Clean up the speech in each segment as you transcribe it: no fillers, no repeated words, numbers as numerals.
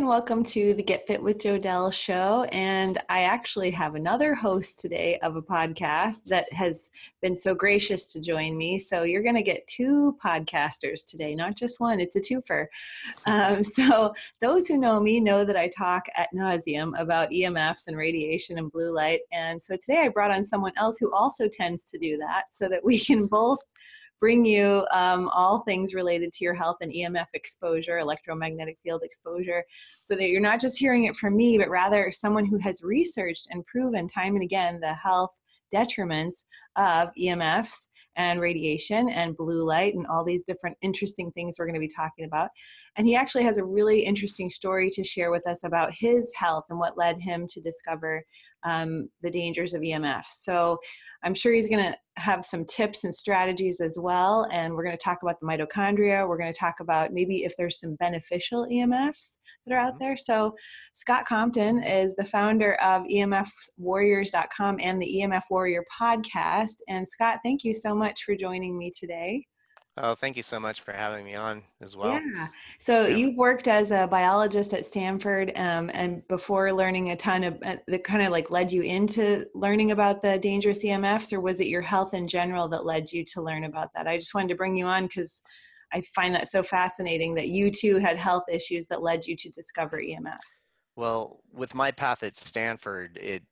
and welcome to the Get Fit with Jodelle show. And I actually have another host today of a podcast that has been so gracious to join me. So you're going to get two podcasters today, not just one. It's a twofer. So those who know me know that I talk ad nauseum about EMFs and radiation and blue light. And so today I brought on someone else who also tends to do that so that we can both bring you all things related to your health and EMF exposure, electromagnetic field exposure, so that you're not just hearing it from me, but rather someone who has researched and proven time and again the health detriments of EMFs and radiation and blue light and all these different interesting things we're going to be talking about. And he actually has a really interesting story to share with us about his health and what led him to discover the dangers of EMFs. So I'm sure he's going to have some tips and strategies as well. And we're going to talk about the mitochondria. We're going to talk about maybe if there's some beneficial EMFs that are out there. So Scott Compton is the founder of EMFwarriors.com and the EMF Warrior podcast. And Scott, thank you so much for joining me today. Oh, thank you so much for having me on as well. Yeah. So you've worked as a biologist at Stanford, and before learning a ton of that kind of like led you into learning about the dangerous EMFs, or was it your health in general that led you to learn about that? I just wanted to bring you on because I find that so fascinating that you too had health issues that led you to discover EMFs. Well, with my path at Stanford, it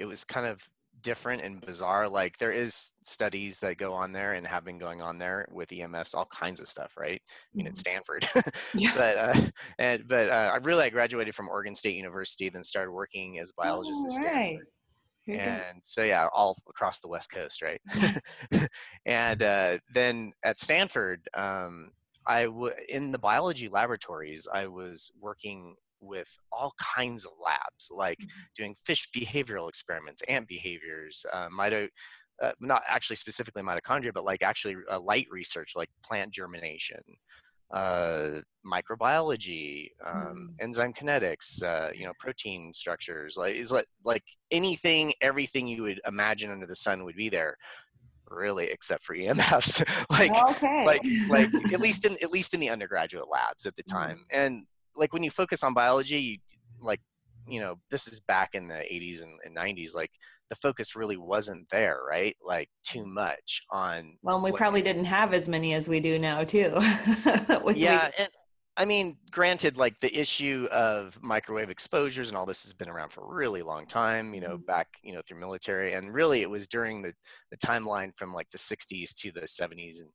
was kind of different and bizarre. Like there is studies that go on there and have been going on there with EMFs, all kinds of stuff, right? I mean, it's Stanford. Yeah. but I graduated from Oregon State University, then started working as a biologist at Stanford. Right. And so, yeah, all across the West Coast, right? And then at Stanford, in the biology laboratories, I was working with all kinds of labs, like doing fish behavioral experiments, ant behaviors, not actually specifically mitochondria, but like actually light research, like plant germination, microbiology, enzyme kinetics, protein structures, like anything, everything you would imagine under the sun would be there, really, except for EMFs. like at least in the undergraduate labs at the time. And like when you focus on biology, this is back in the 80s and 90s, like the focus really wasn't there, right? Like too much on. Well, we probably didn't have as many as we do now too. And I mean, granted, like the issue of microwave exposures and all this has been around for a really long time, back, through military. And really it was during the timeline from like the 60s to the 70s and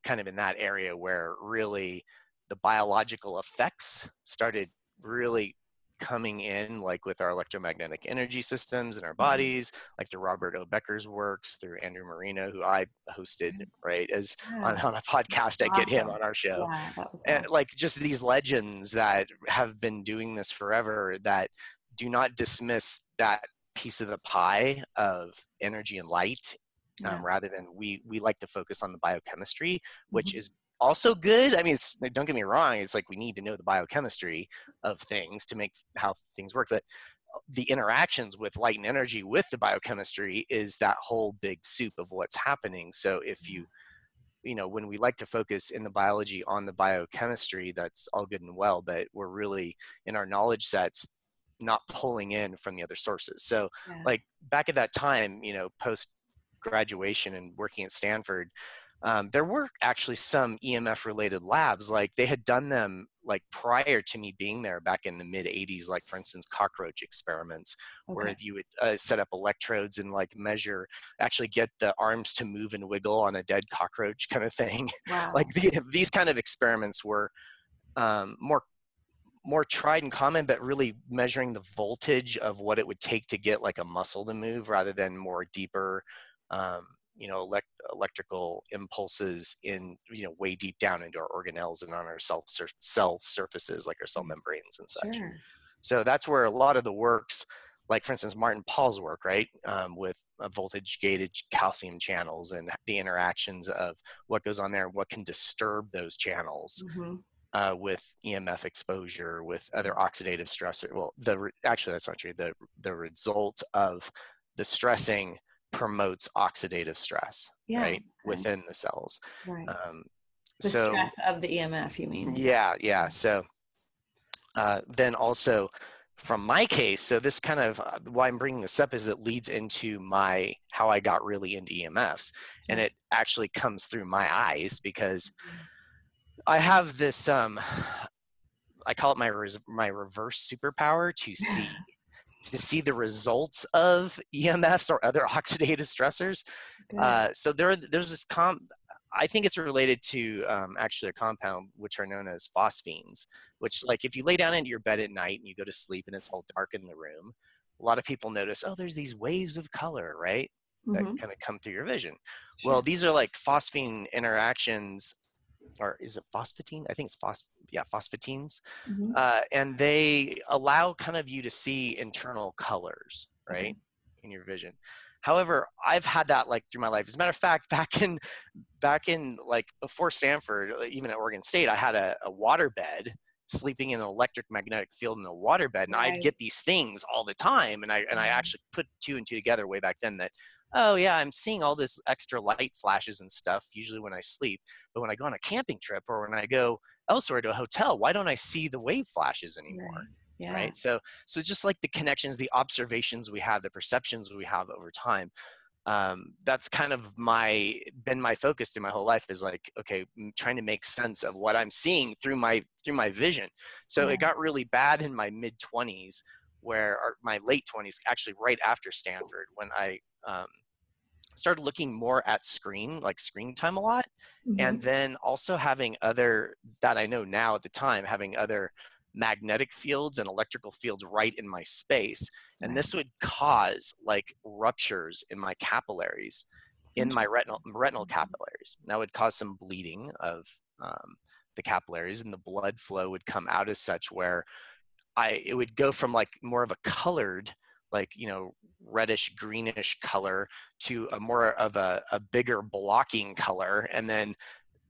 kind of in that area where really the biological effects started really coming in, like with our electromagnetic energy systems in our bodies, like through Robert O. Becker's works, through Andrew Marino, who I hosted, right, as on a podcast. I get him on our show. Yeah, that was and like just these legends that have been doing this forever that do not dismiss that piece of the pie of energy and light. Rather than we like to focus on the biochemistry, which is also good. I mean, don't get me wrong. It's like we need to know the biochemistry of things to make how things work. But the interactions with light and energy with the biochemistry is that whole big soup of what's happening. So if when we like to focus in the biology on the biochemistry, that's all good and well, but we're really in our knowledge sets not pulling in from the other sources. So like back at that time, post graduation and working at Stanford, there were actually some EMF related labs, like they had done them like prior to me being there back in the mid 80s, like for instance, cockroach experiments, where you would set up electrodes and like measure, actually get the arms to move and wiggle on a dead cockroach kind of thing. Wow. Like these kind of experiments were more tried and common, but really measuring the voltage of what it would take to get like a muscle to move rather than more deeper electrical impulses in, way deep down into our organelles and on our cell surfaces, like our cell membranes and such. Sure. So that's where a lot of the works, like for instance, Martin Paul's work, right, with voltage gated calcium channels and the interactions of what goes on there and what can disturb those channels. With EMF exposure, with other oxidative stress. Well, actually that's not true. The results of the stressing promotes oxidative stress, right, within the cells. Right. The stress of the EMF, you mean? Yeah. So Then also from my case, so this kind of why I'm bringing this up is it leads into how I got really into EMFs, and it actually comes through my eyes because I have this I call it my reverse superpower to see the results of EMFs or other oxidative stressors. So there's this I think it's related to actually a compound which are known as phosphines, which, like, if you lay down into your bed at night and you go to sleep and it's all dark in the room, a lot of people notice, oh, there's these waves of color, right? That kind of come through your vision. Well, these are like phosphine interactions, or is it phosphatine? I think it's phosphatines. And they allow kind of you to see internal colors, right, in your vision. However, I've had that like through my life. As a matter of fact, back in like before Stanford, even at Oregon State, I had a water bed, sleeping in an electric magnetic field in a water bed, and I'd get these things all the time. And I actually put two and two together way back then that, oh yeah, I'm seeing all this extra light flashes and stuff usually when I sleep, but when I go on a camping trip or when I go elsewhere to a hotel, why don't I see the wave flashes anymore? Right. So just like the connections, the observations we have, the perceptions we have over time, that's kind of been my focus through my whole life, is like, okay, trying to make sense of what I'm seeing through my vision. So it got really bad in my mid-20s, or my late 20s, actually right after Stanford, when I started looking more at screen time a lot. And then also having that I know now at the time, having other magnetic fields and electrical fields right in my space. And this would cause like ruptures in my capillaries, in my retinal capillaries. That would cause some bleeding of the capillaries, and the blood flow would come out as such where it would go from like more of a colored, like, reddish greenish color to a more of a bigger blocking color. And then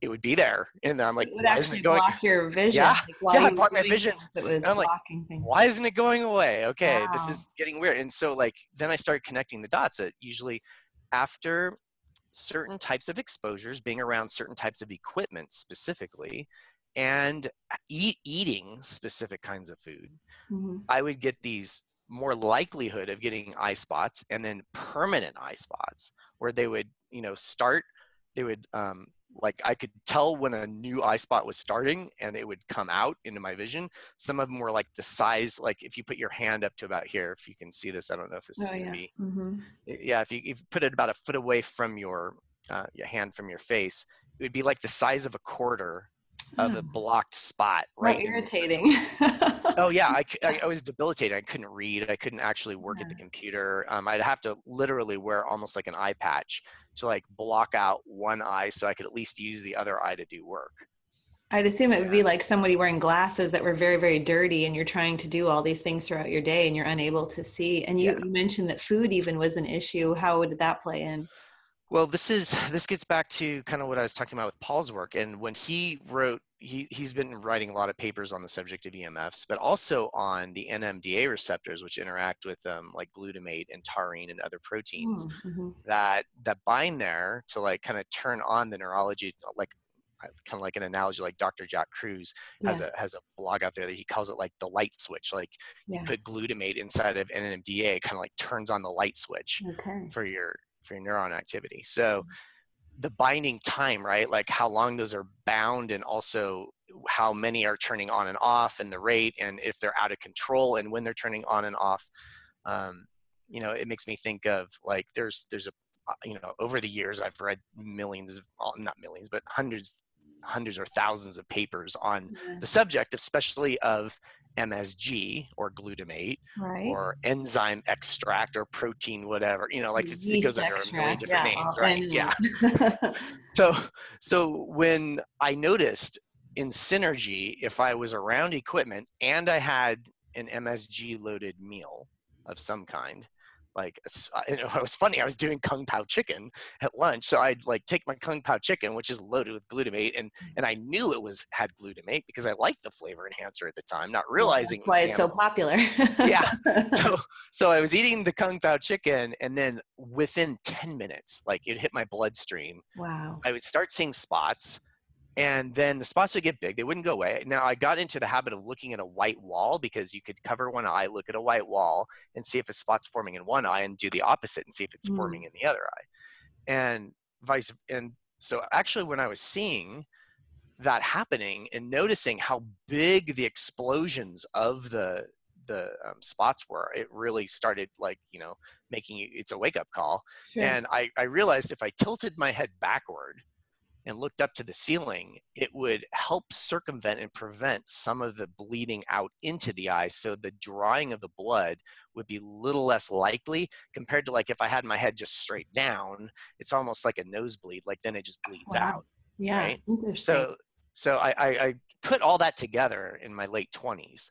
it would be there. And I'm like, it would why isn't actually it going? block your vision. Yeah. Like while It blocked my vision. it was And I'm like, blocking things. why isn't it going away? Okay. Wow. This is getting weird. And so like, then I started connecting the dots that usually after certain types of exposures, being around certain types of equipment specifically, and eating specific kinds of food, I would get these more likelihood of getting eye spots, and then permanent eye spots where they would, like, I could tell when a new eye spot was starting and it would come out into my vision. Some of them were like the size, like if you put your hand up to about here, if you can see this, I don't know if this is going to be, if you put it about a foot away from your hand from your face, it would be like the size of a quarter of a blocked spot, right? How irritating. Oh yeah, I was debilitated. I couldn't read. I couldn't actually work at the computer. I'd have to literally wear almost like an eye patch to like block out one eye so I could at least use the other eye to do work. I'd assume it would be like somebody wearing glasses that were very, very dirty, and you're trying to do all these things throughout your day and you're unable to see. And you mentioned that food even was an issue. How would that play in? Well, this gets back to kind of what I was talking about with Paul's work. And when he wrote, he's been writing a lot of papers on the subject of EMFs, but also on the NMDA receptors, which interact with like glutamate and taurine and other proteins that bind there to like kind of turn on the neurology, like kind of like an analogy, like Dr. Jack Cruz has a blog out there that he calls it like the light switch. Like you put glutamate inside of NMDA, it kind of like turns on the light switch for your neuron activity. So the binding time, right? Like how long those are bound, and also how many are turning on and off, and the rate, and if they're out of control and when they're turning on and off. It makes me think of like, there's a, over the years, I've read not millions, but hundreds or thousands of papers on the subject, especially of MSG or glutamate or enzyme extract or protein, whatever, like it goes under a million different names, right? Yeah. So when I noticed in synergy, if I was around equipment and I had an MSG loaded meal of some kind, like, it was funny, I was doing Kung Pao chicken at lunch, so I'd like take my Kung Pao chicken, which is loaded with glutamate, and I knew it had glutamate because I liked the flavor enhancer at the time, not realizing that's why it's so popular. So I was eating the Kung Pao chicken, and then within 10 minutes, like, it hit my bloodstream. Wow. I would start seeing spots, And then the spots would get big. They wouldn't go away. Now I got into the habit of looking at a white wall, because you could cover one eye, look at a white wall and see if a spot's forming in one eye, and do the opposite and see if it's forming in the other eye. And so actually when I was seeing that happening and noticing how big the explosions of the spots were, it really started, like, making you, it's a wake-up call. Sure. And I realized if I tilted my head backward and looked up to the ceiling, it would help circumvent and prevent some of the bleeding out into the eye. So the drawing of the blood would be a little less likely, compared to, like, if I had my head just straight down, it's almost like a nosebleed. Like, then it just bleeds out. Yeah. Right. Interesting. So I put all that together in my late 20s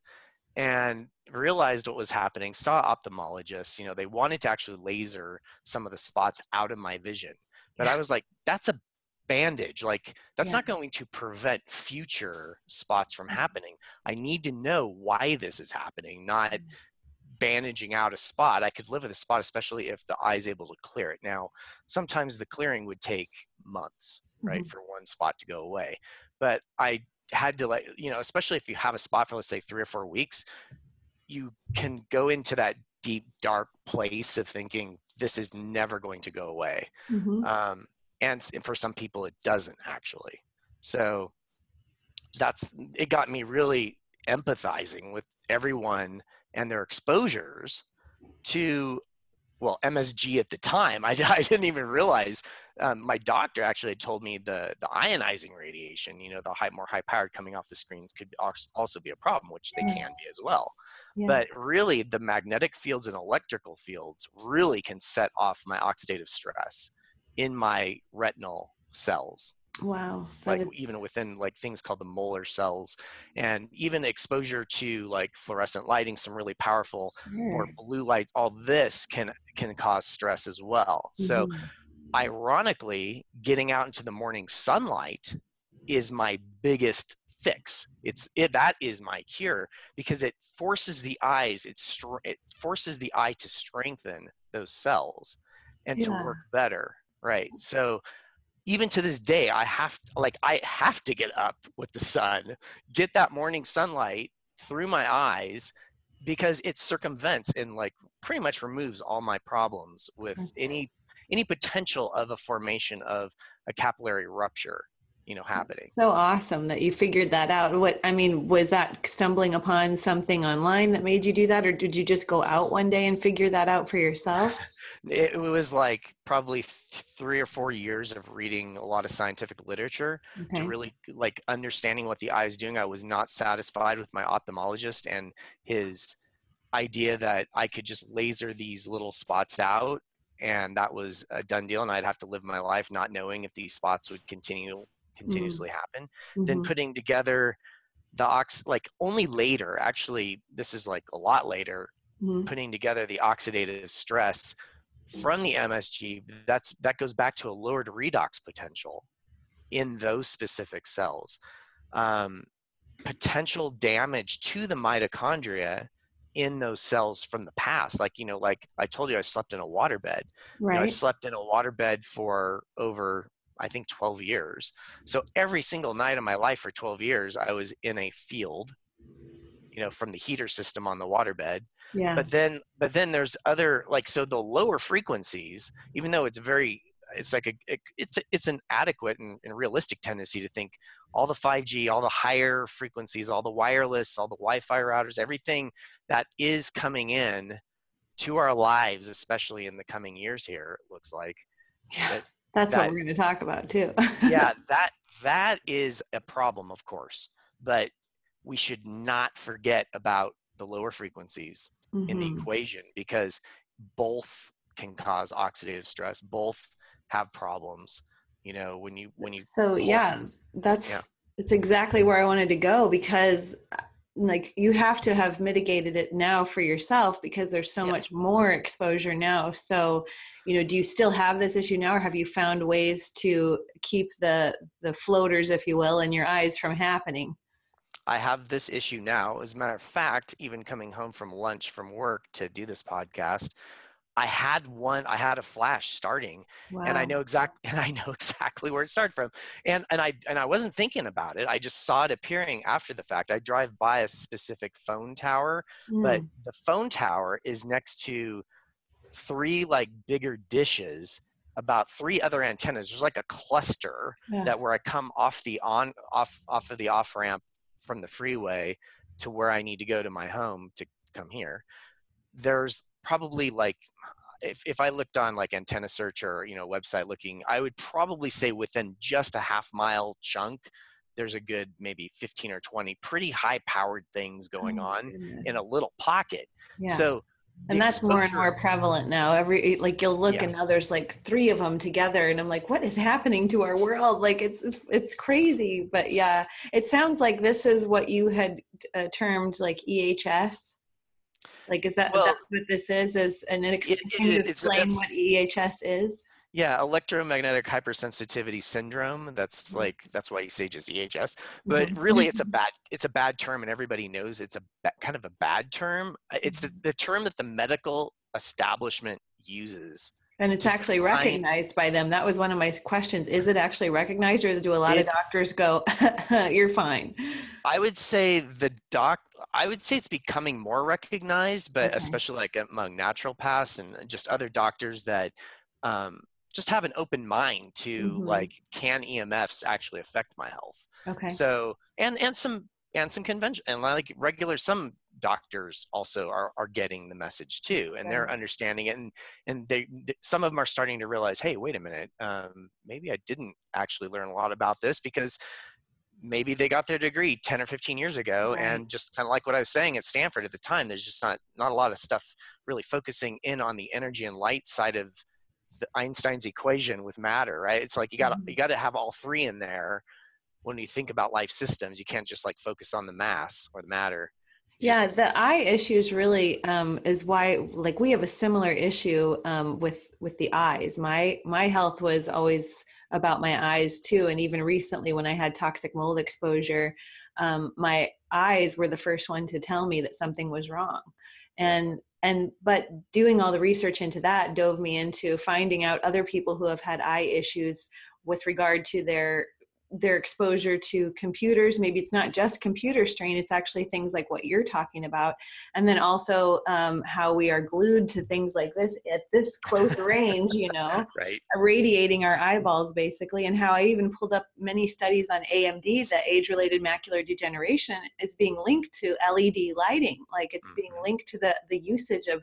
and realized what was happening, saw ophthalmologists. They wanted to actually laser some of the spots out of my vision. But I was like, that's a bandage. Like, that's not going to prevent future spots from happening. I need to know why this is happening, not bandaging out a spot. I could live with a spot, especially if the eye's able to clear it. Now, sometimes the clearing would take months, right, for one spot to go away. But I had to, like, especially if you have a spot for, let's say, 3 or 4 weeks, you can go into that deep, dark place of thinking this is never going to go away. And for some people, it doesn't actually. So it got me really empathizing with everyone and their exposures to, well, MSG at the time. I didn't even realize. My doctor actually had told me the ionizing radiation, the more high powered coming off the screens, could also be a problem, which they can be as well. But really, the magnetic fields and electrical fields really can set off my oxidative stress in my retinal cells. Wow. Like, even within, like, things called the molar cells, and even exposure to, like, fluorescent lighting, some really powerful, more blue lights, all this can cause stress as well. So ironically, getting out into the morning sunlight is my biggest fix. That is my cure, because it forces the eyes, it forces the eye to strengthen those cells and to work better. Right. So even to this day, I have to get up with the sun, get that morning sunlight through my eyes, because it circumvents and, like, pretty much removes all my problems with any potential of a formation of a capillary rupture, happening. So awesome that you figured that out. Was that stumbling upon something online that made you do that, or did you just go out one day and figure that out for yourself? It was like probably 3 or 4 years of reading a lot of scientific literature to really, like, understanding what the eye is doing. I was not satisfied with my ophthalmologist and his idea that I could just laser these little spots out, and that was a done deal, and I'd have to live my life not knowing if these spots would continuously happen. Then putting together like, only later, actually, this is like a lot later, putting together the oxidative stress from the MSG, that goes back to a lowered redox potential in those specific cells. Potential damage to the mitochondria in those cells from the past. Like, like I told you, I slept in a waterbed. I slept in a waterbed for over, I think, 12 years. So every single night of my life for 12 years, I was in a field, from the heater system on the waterbed. But then there's other, like, so the lower frequencies, even though it's an adequate and realistic tendency to think all the 5G, all the higher frequencies, all the wireless, all the Wi-Fi routers, everything that is coming in to our lives, especially in the coming years here, it looks like. That's what we're going to talk about too. That is a problem, of course, but we should not forget about the lower frequencies in the equation, because both can cause oxidative stress. Both have problems. When you So it's exactly where I wanted to go, because, like, you have to have mitigated it now for yourself, because there's so much more exposure now. So, do you still have this issue now, or have you found ways to keep the floaters, if you will, in your eyes from happening? I have this issue now. As a matter of fact, even coming home from lunch from work to do this podcast, I had a flash starting, and I Wow. know exactly where it started from. And I wasn't thinking about it. I just saw it appearing after the fact. I drive by a specific phone tower, but Mm. the phone tower is next to three like bigger dishes, about three other antennas. There's like a cluster Yeah. that where I come off of the off ramp from the freeway to where I need to go to my home to come here. There's probably like, if I looked on like antenna search or website looking, I would probably say within just a half-mile chunk there's a good maybe 15 or 20 pretty high powered things Oh going my on in a goodness. little pocket. Yeah. So the And that's more and exposure, more prevalent now. Like you'll look yeah. and now there's like three of them together, and I'm like, what is happening to our world? Like it's crazy. But yeah, it sounds like this is what you had termed like EHS. Like, is that Well, what this is? Can you it's explain what EHS is? yeah, electromagnetic hypersensitivity syndrome. Mhm. That's why you say just EHS. But Mhm. really, it's a bad term, and everybody knows it's kind of a bad term. It's the term that the medical establishment uses And it's to actually define recognized by them. That was one of my questions. Is it actually recognized, or do a lot of it's. doctors go, you're fine? I would say I would say it's becoming more recognized, but Okay. especially like among naturopaths and just other doctors that um, just have an open mind to Hmm. like, can EMFs actually affect my health? Okay. So and some convention and like regular some doctors also are getting the message too, and Yeah. they're understanding it, and some of them are starting to realize, hey, wait a minute, maybe I didn't actually learn a lot about this, because maybe they got their degree 10 or 15 years ago, Right. and just kind of like what I was saying at Stanford at the time, there's just not a lot of stuff really focusing in on the energy and light side of the Einstein's equation with matter, right? It's like you Mhm. got to have all three in there when you think about life systems. You can't just like focus on the mass or the matter. You Yeah, just the eye issues really is why, like, we have a similar issue with the eyes. My health was always about my eyes too, and even recently when I had toxic mold exposure, my eyes were the first one to tell me that something was wrong. yeah. And but doing all the research into that dove me into finding out other people who have had eye issues with regard to their exposure to computers. Maybe it's not just computer strain, it's actually things like what you're talking about. And then also how we are glued to things like this at this close range, Right. irradiating our eyeballs basically. And how I even pulled up many studies on AMD, that age-related macular degeneration is being linked to LED lighting. Like it's being Hmm. linked to the usage of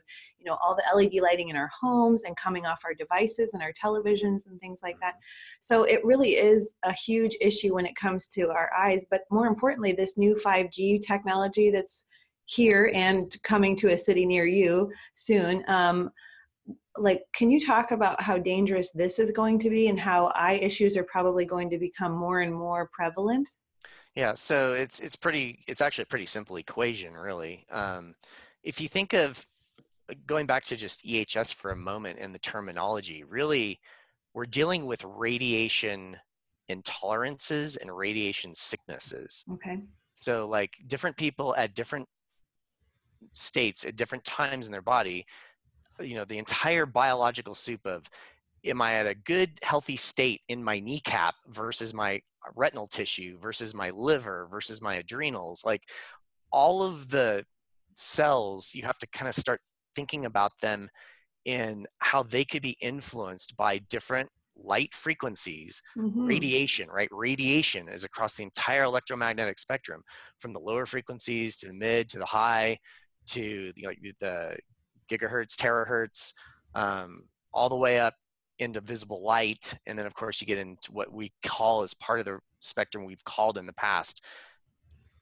all the LED lighting in our homes and coming off our devices and our televisions and things like that. Hmm. So it really is a huge issue when it comes to our eyes. But more importantly, this new 5G technology that's here and coming to a city near you soon. Like, can you talk about how dangerous this is going to be and how eye issues are probably going to become more and more prevalent? Yeah, so it's actually a pretty simple equation, really. If you think of going back to just EHS for a moment and the terminology, really, we're dealing with radiation intolerances and radiation sicknesses. Okay. So, like, different people at different states at different times in their body, the entire biological soup of, am I at a good, healthy state in my kneecap versus my retinal tissue versus my liver versus my adrenals? Like, all of the cells, you have to kind of start thinking about them in how they could be influenced by different light frequencies. Mm-hmm. Radiation, right? Radiation is across the entire electromagnetic spectrum, from the lower frequencies to the mid to the high to the gigahertz, terahertz, all the way up into visible light. And then of course you get into what we call, as part of the spectrum we've called in the past,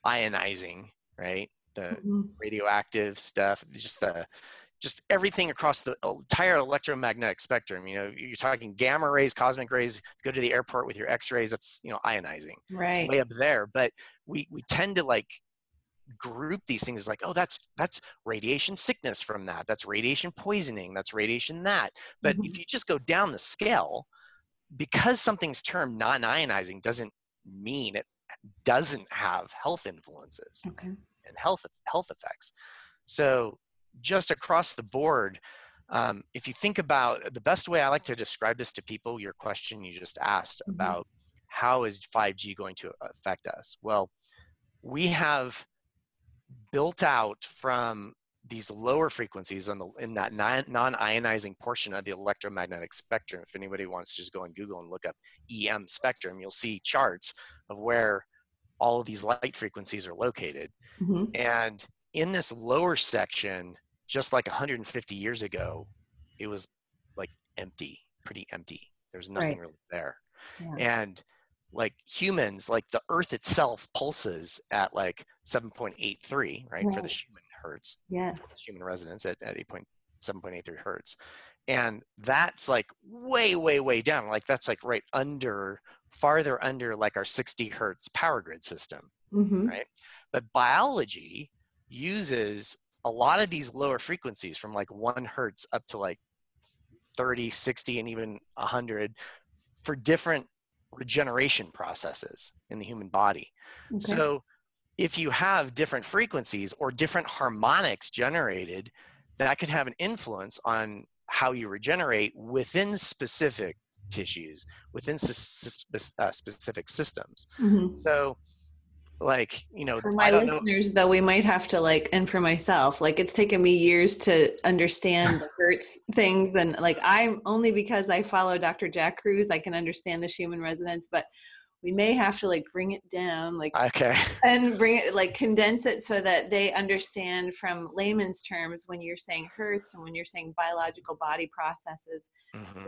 ionizing, right? The Mm-hmm. radioactive stuff, just everything across the entire electromagnetic spectrum. You're talking gamma rays, cosmic rays. Go to the airport with your X-rays. That's ionizing. It's Right. way up there. But we tend to like group these things like, oh, that's radiation sickness from that. That's radiation poisoning. That's radiation that. But Mm-hmm. if you just go down the scale, because something's termed non-ionizing doesn't mean it doesn't have health influences Okay. and health effects. So just across the board, If you think about the best way I like to describe this to people, your question you just asked about how is 5G going to affect us? Well, we have built out from these lower frequencies in that non-ionizing portion of the electromagnetic spectrum. If anybody wants to just go on Google and look up EM spectrum, you'll see charts of where all of these light frequencies are located. And in this lower section, just like 150 years ago, it was like empty, pretty empty. There's nothing really there. And like humans, like the earth itself pulses at like 7.83, right? For the Schumann hertz. Yes. Schumann resonance at 7.83 hertz. And that's like way, way, way down. Like that's like right under, farther under like our 60 hertz power grid system, right? But biology uses a lot of these lower frequencies from like 1 hertz up to like 30, 60, and even 100 for different regeneration processes in the human body. So if you have different frequencies or different harmonics generated, that could have an influence on how you regenerate within specific tissues, within specific systems. So like, you know, for my listeners though, we might have to like, and for myself, like it's taken me years to understand the hertz things, and like I'm only because I follow Dr. Jack Cruz, I can understand the Schumann resonance, but we may have to like bring it down, like and bring it, like condense it so that they understand from layman's terms when you're saying hertz and when you're saying biological body processes.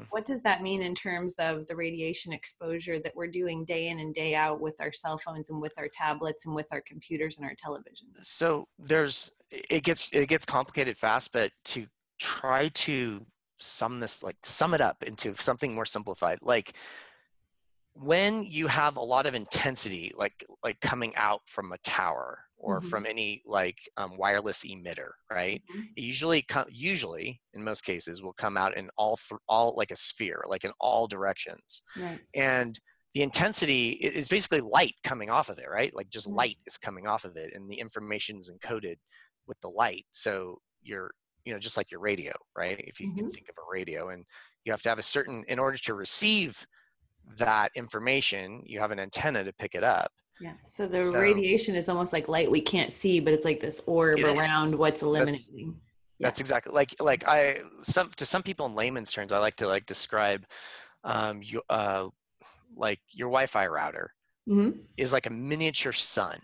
What does that mean in terms of the radiation exposure that we're doing day in and day out with our cell phones and with our tablets and with our computers and our televisions? So it gets complicated fast, but to try to sum it up into something more simplified, like when you have a lot of intensity, like coming out from a tower or from any like wireless emitter, right? It usually in most cases will come out in all like a sphere, like in all directions. And the intensity is basically light coming off of it, right? Like just light is coming off of it, and the information is encoded with the light. So you're, you know, just like your radio, right? If you can think of a radio, and you have to have a certain, in order to receive that information, you have an antenna to pick it up. So the radiation is almost like light we can't see, but it's like this orb around what's eliminating. That's exactly like to some people in layman's terms, I like to like describe like your Wi-Fi router is like a miniature sun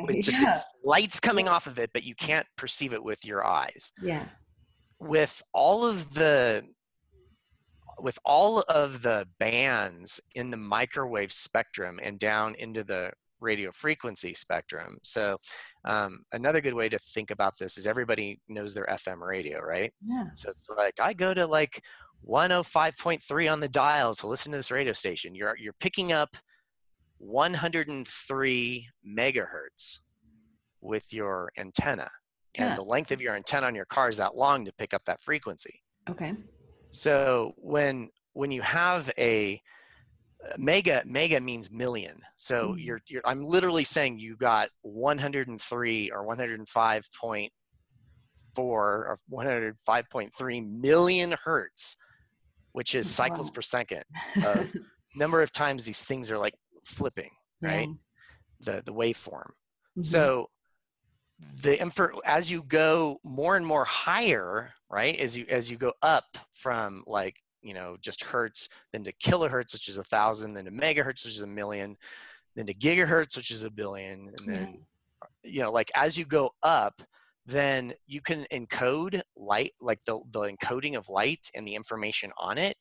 with just lights coming off of it, but you can't perceive it with your eyes. With all of the bands in the microwave spectrum and down into the radio frequency spectrum. So another good way to think about this is everybody knows their FM radio, right? So it's like, I go to like 105.3 on the dial to listen to this radio station. You're picking up 103 megahertz with your antenna. And the length of your antenna on your car is that long to pick up that frequency. So when you have a mega means million. So I'm literally saying you got 103 or 105.4 or 105.3 million hertz, which is cycles per second of number of times these things are like flipping, right? The waveform. So as you go more and more higher, right? As you go up from like, you know, just hertz, then to kilohertz, which is 1,000, then to megahertz, which is 1,000,000, then to gigahertz, which is 1,000,000,000, and then, you know, like as you go up, then you can encode light, like the encoding of light and the information on it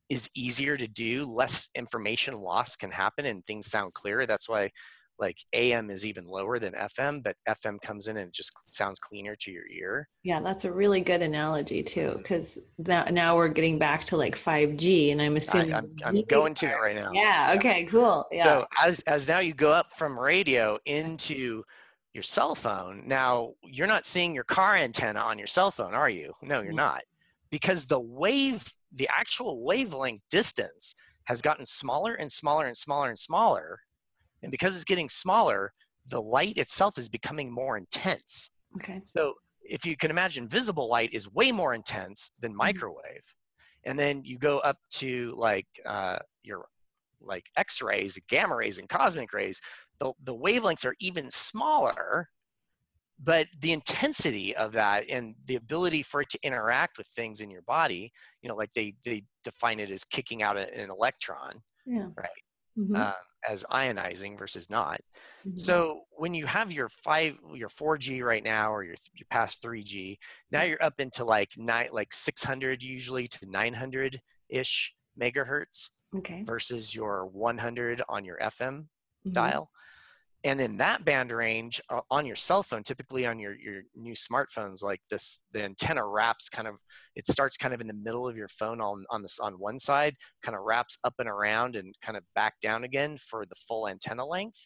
is easier to do. Less information loss can happen and things sound clearer. That's why like AM is even lower than FM, but FM comes in and it just sounds cleaner to your ear. Yeah, that's a really good analogy too, because now we're getting back to like 5G, and I'm assuming I'm going to it right now. Yeah. Okay. Cool. Yeah. So as now you go up from radio into your cell phone, now you're not seeing your car antenna on your cell phone, are you? No, you're not, because the actual wavelength distance has gotten smaller and smaller and smaller and smaller. And because it's getting smaller, the light itself is becoming more intense. So if you can imagine, visible light is way more intense than microwave. And then you go up to like your like X-rays, gamma rays, and cosmic rays. The wavelengths are even smaller, but the intensity of that and the ability for it to interact with things in your body, you know, like they define it as kicking out an electron, right? As ionizing versus not. So when you have your 4G right now, or you're past 3G, now you're up into like 600 usually to 900 ish megahertz, versus your 100 on your FM dial. And in that band range on your cell phone, typically on your new smartphones like this, the antenna wraps it starts kind of in the middle of your phone on one side, kind of wraps up and around and kind of back down again for the full antenna length.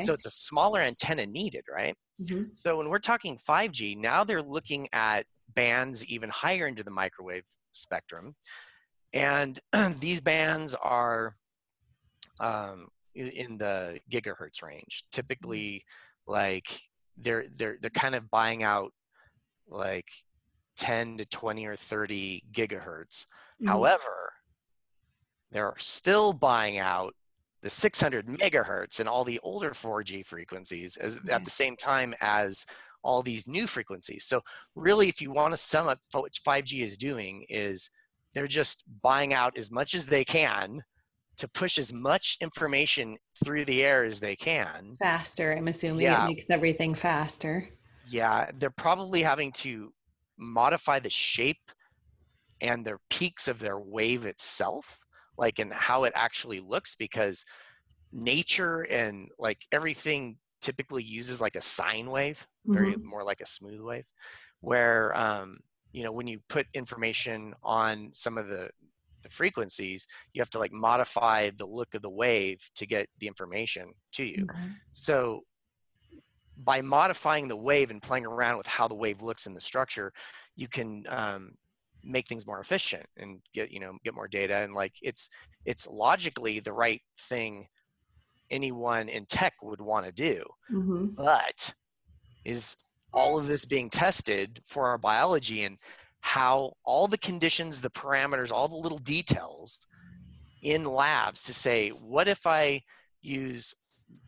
So it's a smaller antenna needed, right? So when we're talking 5G, now they're looking at bands even higher into the microwave spectrum. And these bands are in the gigahertz range. Typically, like they're kind of buying out like 10 to 20 or 30 gigahertz. However, they're still buying out the 600 megahertz and all the older 4G frequencies at the same time as all these new frequencies. So really, if you want to sum up what 5G is doing, is they're just buying out as much as they can to push as much information through the air as they can. Faster, I'm assuming it makes everything faster. Yeah, they're probably having to modify the shape and their peaks of their wave itself, like in how it actually looks, because nature and like everything typically uses like a sine wave, very more like a smooth wave, where you know, when you put information on some of the frequencies, you have to like modify the look of the wave to get the information to you. So by modifying the wave and playing around with how the wave looks in the structure, you can make things more efficient and get more data. And like it's logically the right thing anyone in tech would want to do. But is all of this being tested for our biology, and how all the conditions, the parameters, all the little details in labs to say, what if I use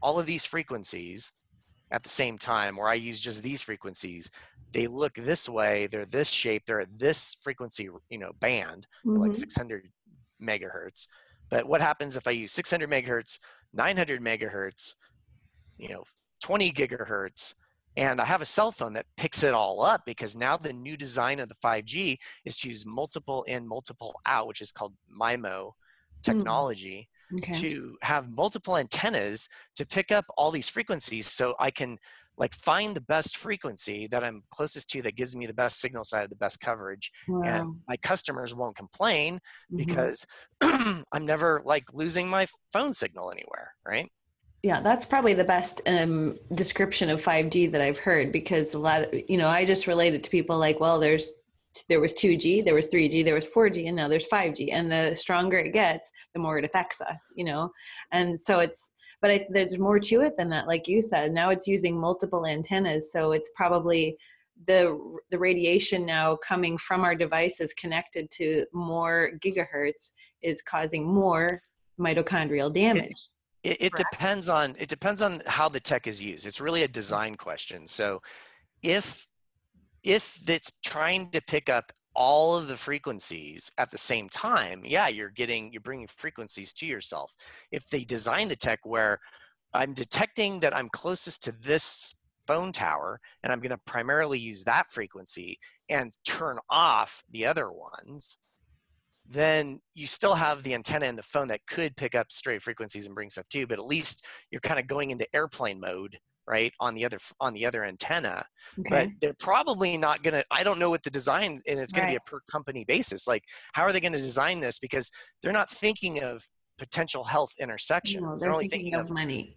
all of these frequencies at the same time, or I use just these frequencies? They look this way, they're this shape, they're at this frequency, band, like 600 megahertz. But what happens if I use 600 megahertz, 900 megahertz, 20 gigahertz, and I have a cell phone that picks it all up? Because now the new design of the 5G is to use multiple in, multiple out, which is called MIMO technology, to have multiple antennas to pick up all these frequencies, so I can like find the best frequency that I'm closest to that gives me the best signal, so I have the best coverage. And my customers won't complain because I'm never like losing my phone signal anywhere, right? Yeah, that's probably the best description of 5G that I've heard, because a lot of, I just relate it to people like, well, there was 2G, there was 3G, there was 4G, and now there's 5G. And the stronger it gets, the more it affects us, And so there's more to it than that. Like you said, now it's using multiple antennas. So it's probably the radiation now coming from our devices connected to more gigahertz is causing more mitochondrial damage. It depends on how the tech is used. It's really a design question. So if it's trying to pick up all of the frequencies at the same time, you're bringing frequencies to yourself. If they design the tech where I'm detecting that I'm closest to this phone tower and I'm going to primarily use that frequency and turn off the other ones, then you still have the antenna in the phone that could pick up straight frequencies and bring stuff to you, but at least you're kind of going into airplane mode, right, on the other antenna. But they're probably not going to, I don't know what the design, and it's going to be a per company basis. Like, how are they going to design this? Because they're not thinking of potential health intersections. No, they're only thinking of money.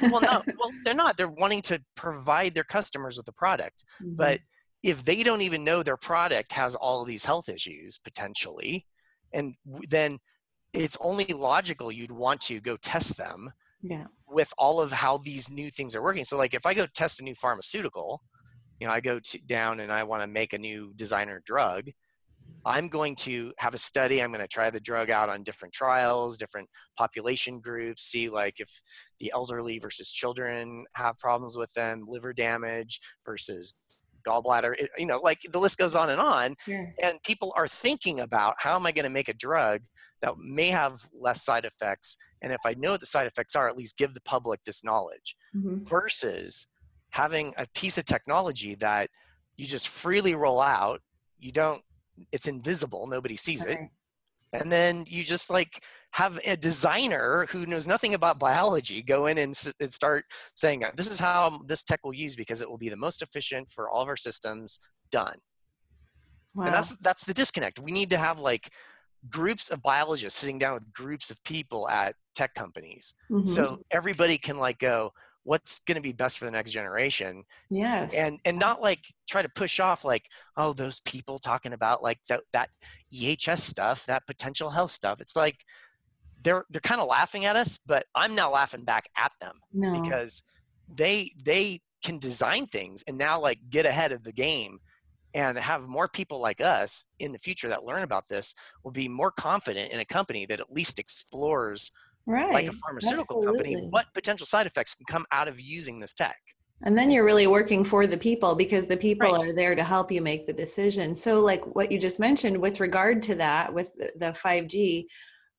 They're not. They're wanting to provide their customers with a product. But if they don't even know their product has all of these health issues potentially, and then it's only logical you'd want to go test them with all of how these new things are working. So like if I go test a new pharmaceutical, I go down and I want to make a new designer drug, I'm going to have a study. I'm going to try the drug out on different trials, different population groups, see like if the elderly versus children have problems with them, liver damage versus gallbladder, like the list goes on and on. Sure. And people are thinking about, how am I going to make a drug that may have less side effects? And if I know what the side effects are, at least give the public this knowledge, versus having a piece of technology that you just freely roll out. It's invisible, nobody sees it. Right. And then you just like have a designer who knows nothing about biology go in and start saying, this is how this tech will use because it will be the most efficient for all of our systems, done. And Wow. that's the disconnect. We need to have like groups of biologists sitting down with groups of people at tech companies. So everybody can like go, what's going to be best for the next generation? Yes. And not like try to push off like, oh, those people talking about like that EHS stuff, that potential health stuff. It's like they're kind of laughing at us, but I'm now laughing back at them No. because they can design things and now like get ahead of the game and have more people like us in the future that learn about this will be more confident in a company that at least explores, like a Right. pharmaceutical company, Absolutely. what potential side effects can come out of using this tech. And then you're really working for the people because the people Right. are there to help you make the decision. So like what you just mentioned with regard to that, with the 5G,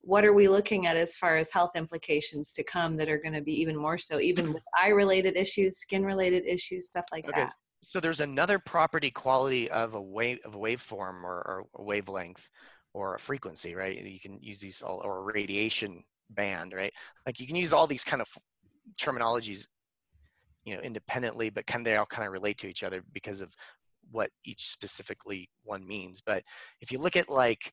what are we looking at as far as health implications to come that are going to be even more so, even with eye related issues, skin related issues, stuff like Okay. that? So there's another property quality of a waveform or a wavelength or a frequency, right? You can use these or a radiation band, right? Like you can use all these kind of terminologies, independently, but they all kind of relate to each other because of what each specifically one means. But if you look at like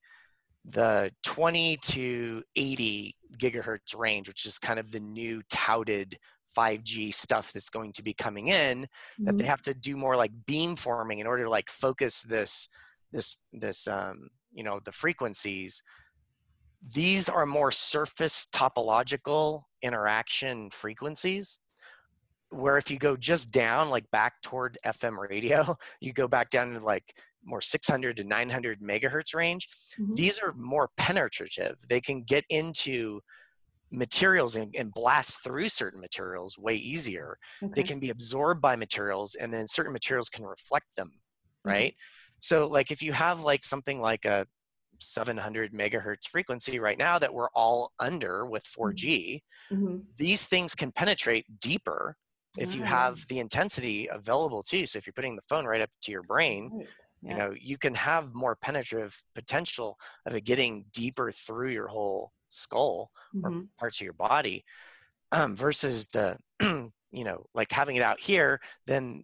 the 20 to 80 gigahertz range, which is kind of the new touted 5G stuff that's going to be coming in, that they have to do more like beam forming in order to like focus the frequencies. These are more surface topological interaction frequencies, where if you go just down, like back toward FM radio, you go back down to like more 600 to 900 megahertz range. These are more penetrative. They can get into materials and blast through certain materials way easier. Okay. They can be absorbed by materials, and then certain materials can reflect them, right? Okay. So like if you have like something like a 700 megahertz frequency right now that we're all under with 4G, these things can penetrate deeper if you have the intensity available too. So if you're putting the phone right up to your brain, you can have more penetrative potential of it getting deeper through your whole skull or parts of your body, versus the, like having it out here, then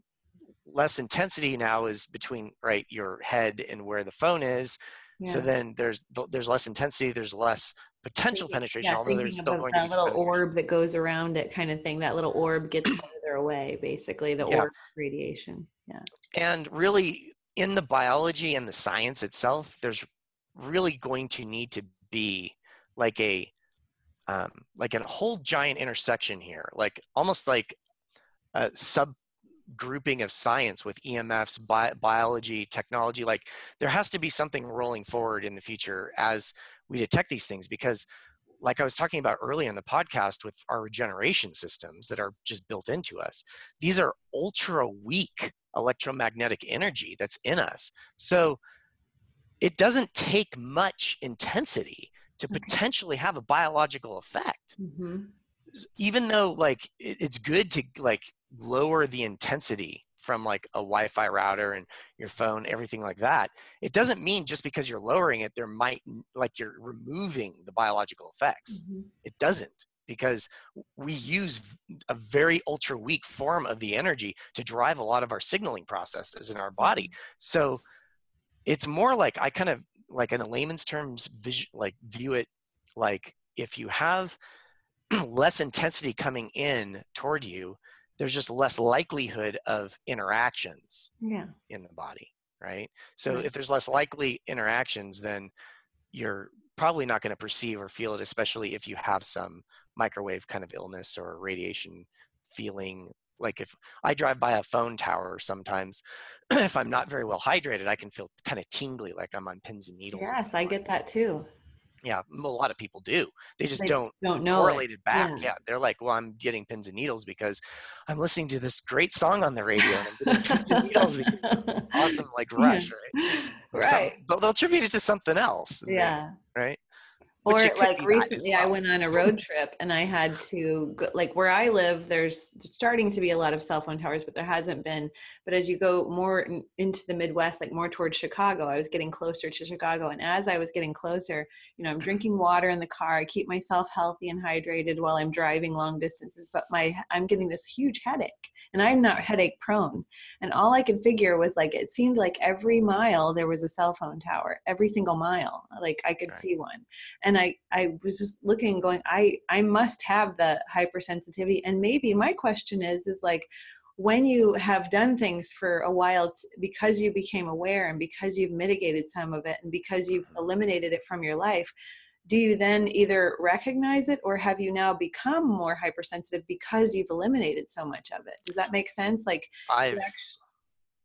less intensity now is between your head and where the phone is. So then there's less intensity, there's less potential penetration, although there's still going to be that little penetration. orb that goes around it kind of thing. That little orb gets further away, basically, the orb radiation. Yeah. And really, in the biology and the science itself, there's really going to need to be like a whole giant intersection here, like almost like a subgrouping of science with EMFs, biology, technology. Like there has to be something rolling forward in the future as we detect these things, because like I was talking about earlier in the podcast with our regeneration systems that are just built into us, these are ultra weak electromagnetic energy that's in us. So it doesn't take much intensity to potentially have a biological effect. Even though like it's good to like lower the intensity from like a Wi-Fi router and your phone, everything like that, it doesn't mean just because you're lowering it, there might like you're removing the biological effects. It doesn't, because we use a very ultra weak form of the energy to drive a lot of our signaling processes in our body. So it's more like, I kind of like in a layman's terms view it like if you have less intensity coming in toward you, there's just less likelihood of interactions in the body, right? So if there's less likely interactions, then you're probably not going to perceive or feel it, especially if you have some microwave kind of illness or radiation feeling like if I drive by a phone tower sometimes, if I'm not very well hydrated, I can feel kind of tingly, like I'm on pins and needles in Yes, some I way. get that too. Yeah, a lot of people do. They just They just don't don't know it. correlate it back. Yeah. Yeah, they're like, well, I'm getting pins and needles because I'm listening to this great song on the radio, and I'm getting pins and needles because of this awesome like Yeah. rush, right? Or something. Right. They'll attribute it to something else, Yeah. right? Which Or it could like be that as recently, I well. went on a road trip and I had to go, like where I live, there's starting to be a lot of cell phone towers, but there hasn't been. But as you go more into the Midwest, like more towards Chicago, I was getting closer to Chicago. And as I was getting closer, I'm drinking water in the car. I keep myself healthy and hydrated while I'm driving long distances, but I'm getting this huge headache and I'm not headache prone. And all I could figure was like, it seemed like every mile there was a cell phone tower, every single mile, like I could Right. see one. And I was just looking going, I must have the hypersensitivity. And maybe my question is like, when you have done things for a while, because you became aware and because you've mitigated some of it and because you've Mhm. eliminated it from your life, do you then either recognize it or have you now become more hypersensitive because you've eliminated so much of it? Does that make sense? Like, I've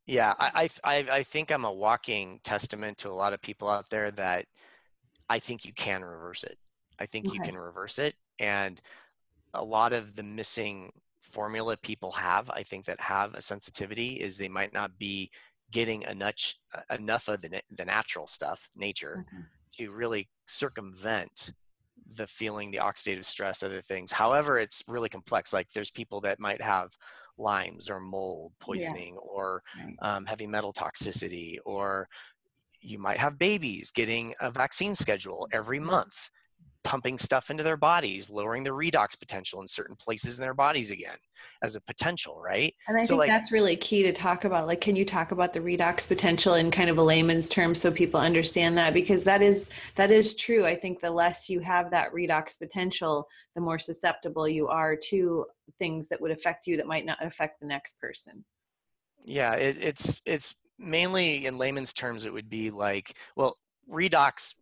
Yeah, I think I'm a walking testament to a lot of people out there that I think you can reverse it. I think you okay. can reverse it. And a lot of the missing formula people have, I think, that have a sensitivity is they might not be getting enough of the natural stuff, nature, Okay. to really circumvent the feeling, the oxidative stress, other things. However, it's really complex. Like there's people that might have Lyme's or mold Yes. poisoning or Right. heavy metal toxicity, or you might have babies getting a vaccine schedule every month, pumping stuff into their bodies, lowering the redox potential in certain places in their bodies again as a potential, right? And I So think like, that's really key to talk about. Like, can you talk about the redox potential in kind of a layman's terms so people understand that? Because that is true. I think the less you have that redox potential, the more susceptible you are to things that would affect you that might not affect the next person. yeah, it's mainly in layman's terms, it would be like, well, redox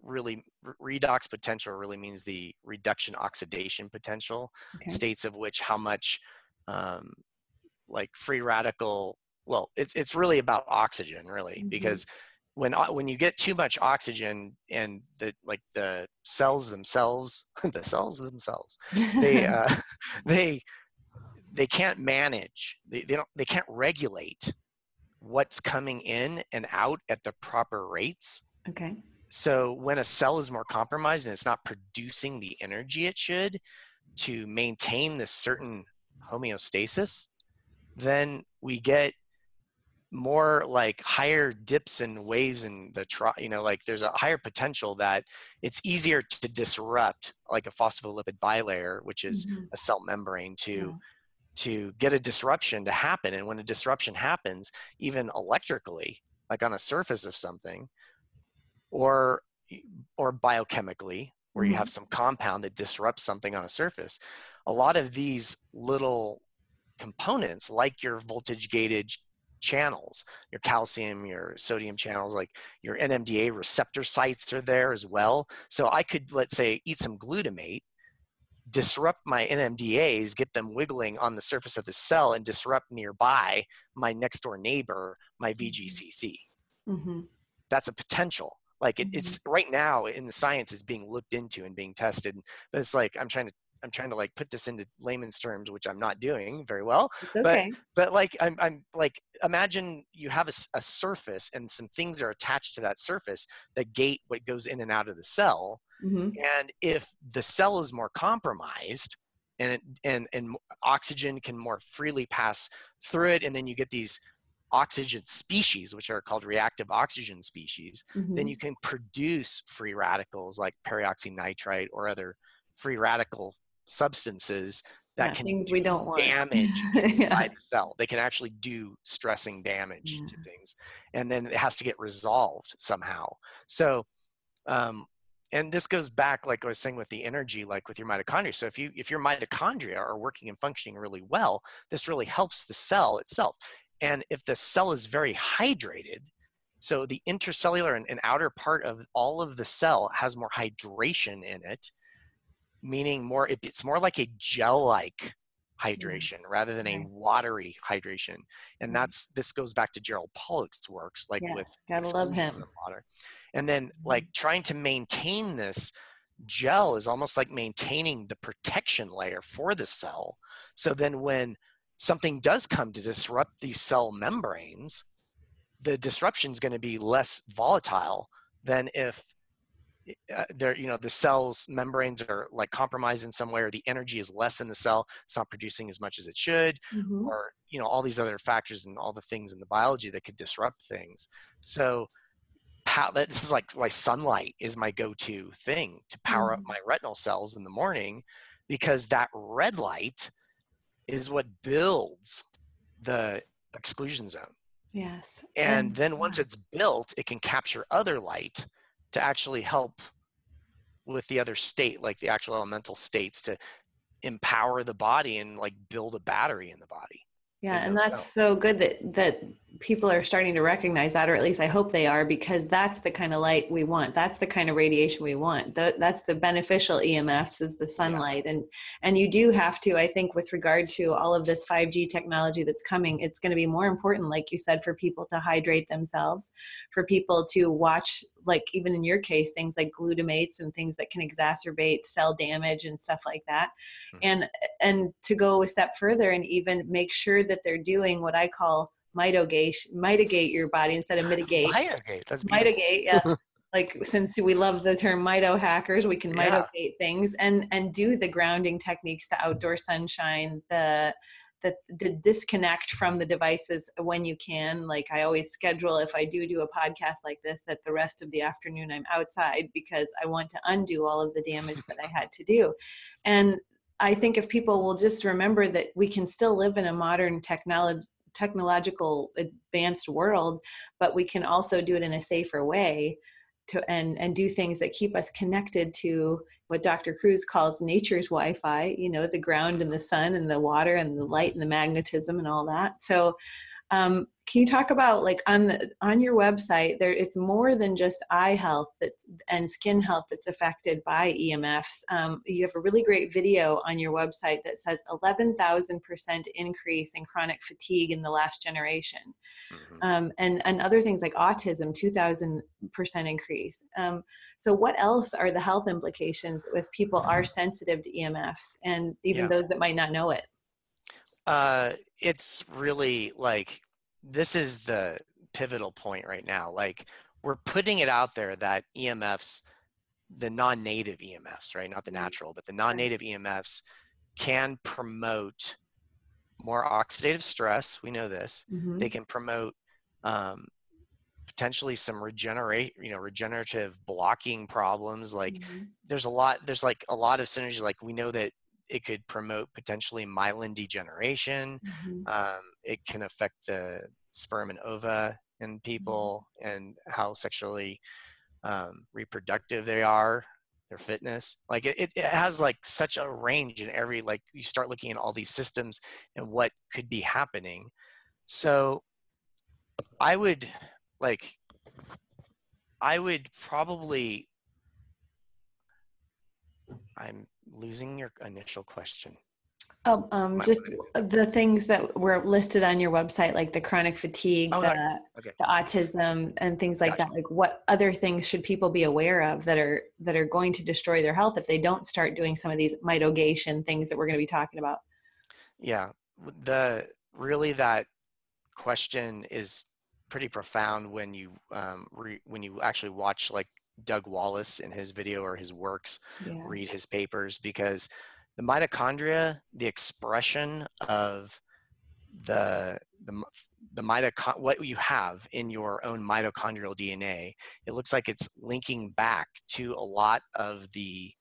potential really means the reduction oxidation potential, Okay. states of which how much um, like free radical, well, it's really about oxygen really, Mm-hmm. because when you get too much oxygen and the cells themselves the cells themselves, they they they can't manage, they can't regulate what's coming in and out at the proper rates. Okay. So when a cell is more compromised and it's not producing the energy it should to maintain this certain homeostasis, then we get more like higher dips and waves in the like there's a higher potential that it's easier to disrupt like a phospholipid bilayer, which is Mm-hmm. a cell membrane, Yeah. to get a disruption to happen. And when a disruption happens, even electrically, like on a surface of something, or or biochemically, where you have Mm-hmm. some compound that disrupts something on a surface, a lot of these little components, like your voltage gated channels, your calcium, your sodium channels, like your NMDA receptor sites are there as well. So I could, let's say, eat some glutamate, disrupt my NMDAs, get them wiggling on the surface of the cell, and disrupt nearby my next door neighbor, my VGCC. Mm-hmm. That's a potential. Like Mm-hmm. it's right now in the science is being looked into and being tested. But it's like I'm trying to like put this into layman's terms, which I'm not doing very well. It's But okay. like I'm like, imagine you have a surface and some things are attached to that surface that gate what goes in and out of the cell. Mm-hmm. And if the cell is more compromised and oxygen can more freely pass through it, and then you get these oxygen species, which are called reactive oxygen species, then Mm-hmm. you can produce free radicals like peroxynitrite or other free radical substances that Yeah, can things we do don't want. damage Yeah. inside the cell. They can actually do stressing damage Yeah. to things. And then it has to get resolved somehow. So, um, and this goes back, like I was saying, with the energy, like with your mitochondria. So if your mitochondria are working and functioning really well, this really helps the cell itself. And if the cell is very hydrated, so the intercellular and outer part of all of the cell has more hydration in it, meaning it's more like a gel-like hydration rather than a Right. watery hydration. And Right. this goes back to Gerald Pollack's works, like with Yes, gotta love exclusion him. of water. And then like Mhm. trying to maintain this gel is almost like maintaining the protection layer for the cell. So then when something does come to disrupt these cell membranes, the disruption is going to be less volatile than if the cell's membranes are like compromised in some way, or the energy is less in the cell, it's not producing as much as it should, Mhm. or all these other factors and all the things in the biology that could disrupt things. So this is like why sunlight is my go-to thing to power up Mhm. my retinal cells in the morning, because that red light is what builds the exclusion zone. Yes. And And then once it's built, it can capture other light to actually help with the other state, like the actual elemental states, to empower the body and like build a battery in the body, yeah, in and those that's cells. so good that people are starting to recognize that, or at least I hope they are, because that's the kind of light we want. That's the kind of radiation we want. That's the beneficial EMFs, is the Yeah. sunlight. And you do have to, I think, with regard to all of this 5G technology that's coming, it's going to be more important, like you said, for people to hydrate themselves, for people to watch, like even in your case, things like glutamates and things that can exacerbate cell damage and stuff like that. Mm-hmm. And to go a step further and even make sure that they're doing what I call mitigate your body instead of mitigate. Mitigate, that's beautiful. Mitigate, yeah. Like, since we love the term mito-hackers, we can Yeah. mitigate things and do the grounding techniques, the outdoor sunshine, the disconnect from the devices when you can. Like, I always schedule, if I do a podcast like this, that the rest of the afternoon I'm outside, because I want to undo all of the damage that I had to do. And I think if people will just remember that we can still live in a modern technological advanced world, but we can also do it in a safer way, and do things that keep us connected to what Dr. Cruz calls nature's Wi-Fi, the ground and the sun and the water and the light and the magnetism and all that. So can you talk about, like, on your website, it's more than just eye health and skin health that's affected by EMFs. You have a really great video on your website that says 11,000% increase in chronic fatigue in the last generation. Mm-hmm. And other things like autism, 2,000% increase. So what else are the health implications if people are sensitive to EMFs, and even Yeah. those that might not know it? It's really like, this is the pivotal point right now. Like, we're putting it out there that EMFs, the non-native EMFs, right? Not the Right. natural, but the non-native EMFs can promote more oxidative stress. We know this. Mm-hmm. They can promote potentially some regenerative blocking problems. Like, Mm-hmm. there's like a lot of synergy. Like, we know that it could promote potentially myelin degeneration. Mm-hmm. It can affect the sperm and ova in people and how sexually reproductive they are, their fitness. Like, it has like such a range in every, like, you start looking at all these systems and what could be happening. So I would probably, I'm losing your initial question. Just the things that were listed on your website, like the chronic fatigue, Oh, sorry. Okay. the autism, and things like Gotcha. that. Like, what other things should people be aware of that are going to destroy their health if they don't start doing some of these mitigation things that we're going to be talking about? Yeah. That question is pretty profound when you when you actually watch like Doug Wallace in his video or his works, Yeah. read his papers, because the mitochondria, the expression of the what you have in your own mitochondrial DNA, it looks like it's linking back to a lot of the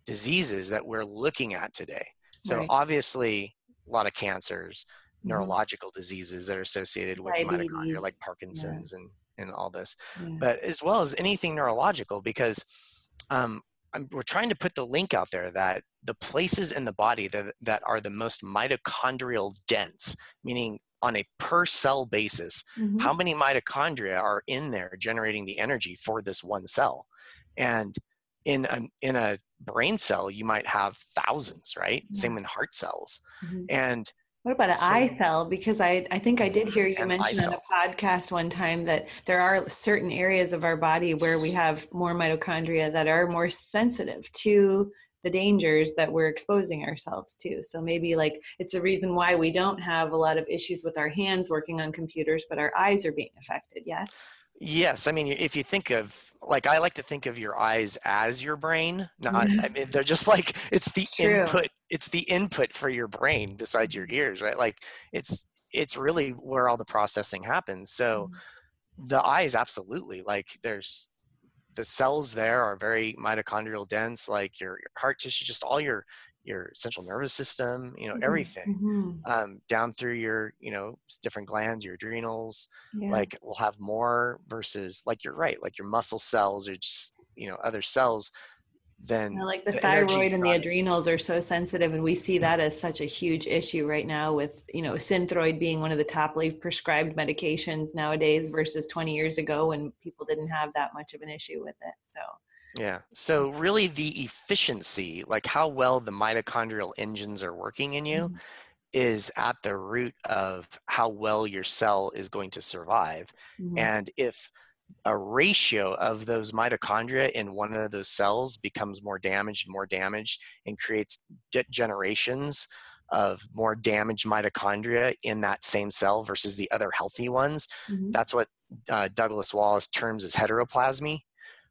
diseases that we're looking at today. So Right. obviously, a lot of cancers, Mm-hmm. neurological diseases that are associated with mitochondria, Diabetes. like Yeah. Parkinson's and all this, Yeah. but as well as anything neurological, because we're trying to put the link out there that the places in the body that are the most mitochondrial dense, meaning on a per cell basis, Mm-hmm. how many mitochondria are in there generating the energy for this one cell. And in a brain cell, you might have thousands, right? Yeah. Same in heart cells. Mm-hmm. And What about an so, eye cell? Because I think I did hear you and eye mention on a cells. podcast one time that there are certain areas of our body where we have more mitochondria that are more sensitive to the dangers that we're exposing ourselves to. So maybe like it's a reason why we don't have a lot of issues with our hands working on computers, but our eyes are being affected. Yes. Yes, I mean, if you think of, like, I like to think of your eyes as your brain, not, I Mhm. mean, they're just like, It's true. it's the input for your brain besides your ears, right? Like, it's really where all the processing happens. So Mhm. the eyes, absolutely, like, the cells there are very mitochondrial dense, like your heart tissue, just all your central nervous system, everything, Mhm. down through your, different glands, your adrenals, Yeah. like will have more versus, like, you're right, like your muscle cells or just, other cells, Yeah, then like the the energy is thyroid and the not as, adrenals are so sensitive, and we see that as such a huge issue right now with, Synthroid being one of the top prescribed medications nowadays versus 20 years ago when people didn't have that much of an issue with it. So, yeah. So really the efficiency, like how well the mitochondrial engines are working in you, mhm, is at the root of how well your cell is going to survive. mhm, And if a ratio of those mitochondria in one of those cells becomes more damaged, and creates generations of more damaged mitochondria in that same cell versus the other healthy ones, mhm. that's what Douglas Wallace terms as heteroplasmy,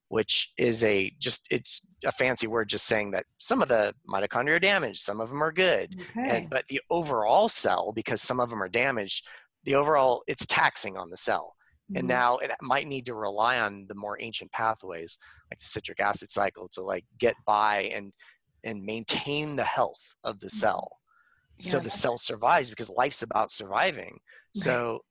which is it's a fancy word just saying that some of the mitochondria are damaged, some of them are good. Okay. But the overall cell, because some of them are damaged, the overall, it's taxing on the cell. And Mhm. now it might need to rely on the more ancient pathways, like the citric acid cycle, to like get by and maintain the health of the cell. So Yeah. the cell survives, because life's about surviving. Right. So,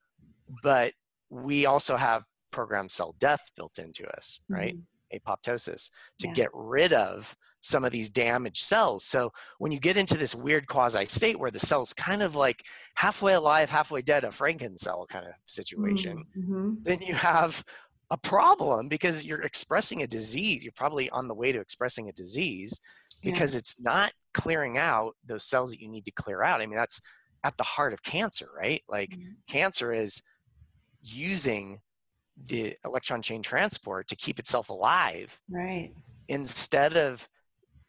but we also have programmed cell death built into us, right? Mhm. Apoptosis, to Yeah. get rid of some of these damaged cells. So when you get into this weird quasi state where the cell's kind of like halfway alive, halfway dead, a Franken cell kind of situation, Mhm. then you have a problem, because you're expressing a disease. You're probably on the way to expressing a disease, Yeah. because it's not clearing out those cells that you need to clear out. I mean, that's at the heart of cancer, right? Like, Mhm. cancer is using the electron chain transport to keep itself alive, Right. instead of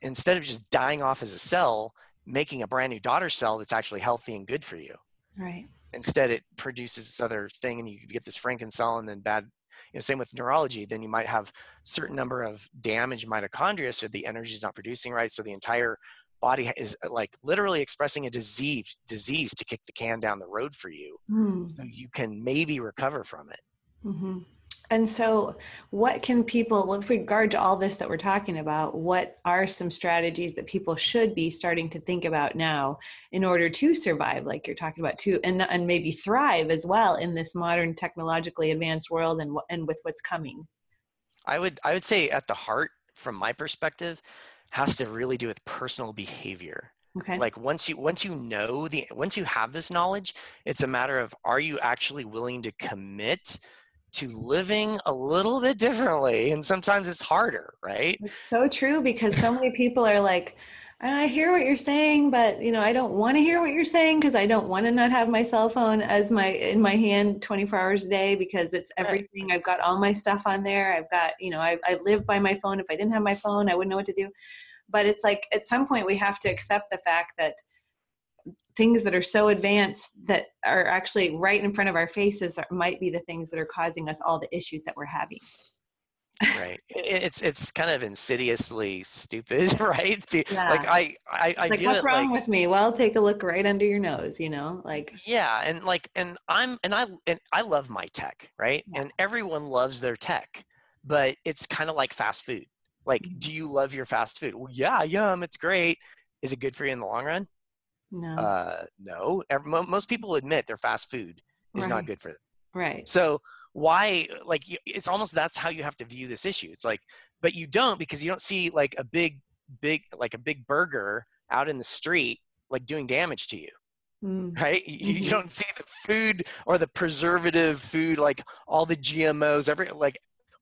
just dying off as a cell, making a brand new daughter cell that's actually healthy and good for you. Right. Instead, it produces this other thing, and you get this Franken cell, and then bad. Same with neurology. Then you might have certain number of damaged mitochondria, so the energy is not producing right. So the entire body is like literally expressing a disease to kick the can down the road for you, so Mm. you can maybe recover from it. Mhm. And so, what can people, with regard to all this that we're talking about, what are some strategies that people should be starting to think about now in order to survive, like you're talking about, too, and maybe thrive as well in this modern, technologically advanced world and with what's coming? I would say at the heart, from my perspective, has to really do with personal behavior. Okay. Like, once you have this knowledge, it's a matter of, are you actually willing to commit to living a little bit differently? And sometimes it's harder, right? It's so true because so many people are like, I hear what you're saying, but I don't want to hear what you're saying because I don't want to not have my cell phone as in my hand 24 hours a day because it's Right. everything. I've got all my stuff on there. I've got, I live by my phone. If I didn't have my phone, I wouldn't know what to do. But it's like at some point we have to accept the fact that things that are so advanced that are actually right in front of our faces might be the things that are causing us all the issues that we're having. Right. It's kind of insidiously stupid, right? Like, Yeah. I Like, view what's it wrong like, with me? Well, take a look right under your nose, like, yeah, and like, and I love my tech, right? yeah. And everyone loves their tech, but it's kind of like fast food. Like, do you love your fast food? Well, yeah, yum, it's great. Is it good for you in the long run? No. No. Most people admit their fast food is not Right. good for them. Right. So why, like, it's almost, that's how you have to view this issue. It's like, but you don't, because you don't see like like a big burger out in the street, like doing damage to you, Mm. right? You Mm-hmm. don't see the food or the preservative food, like all the GMOs,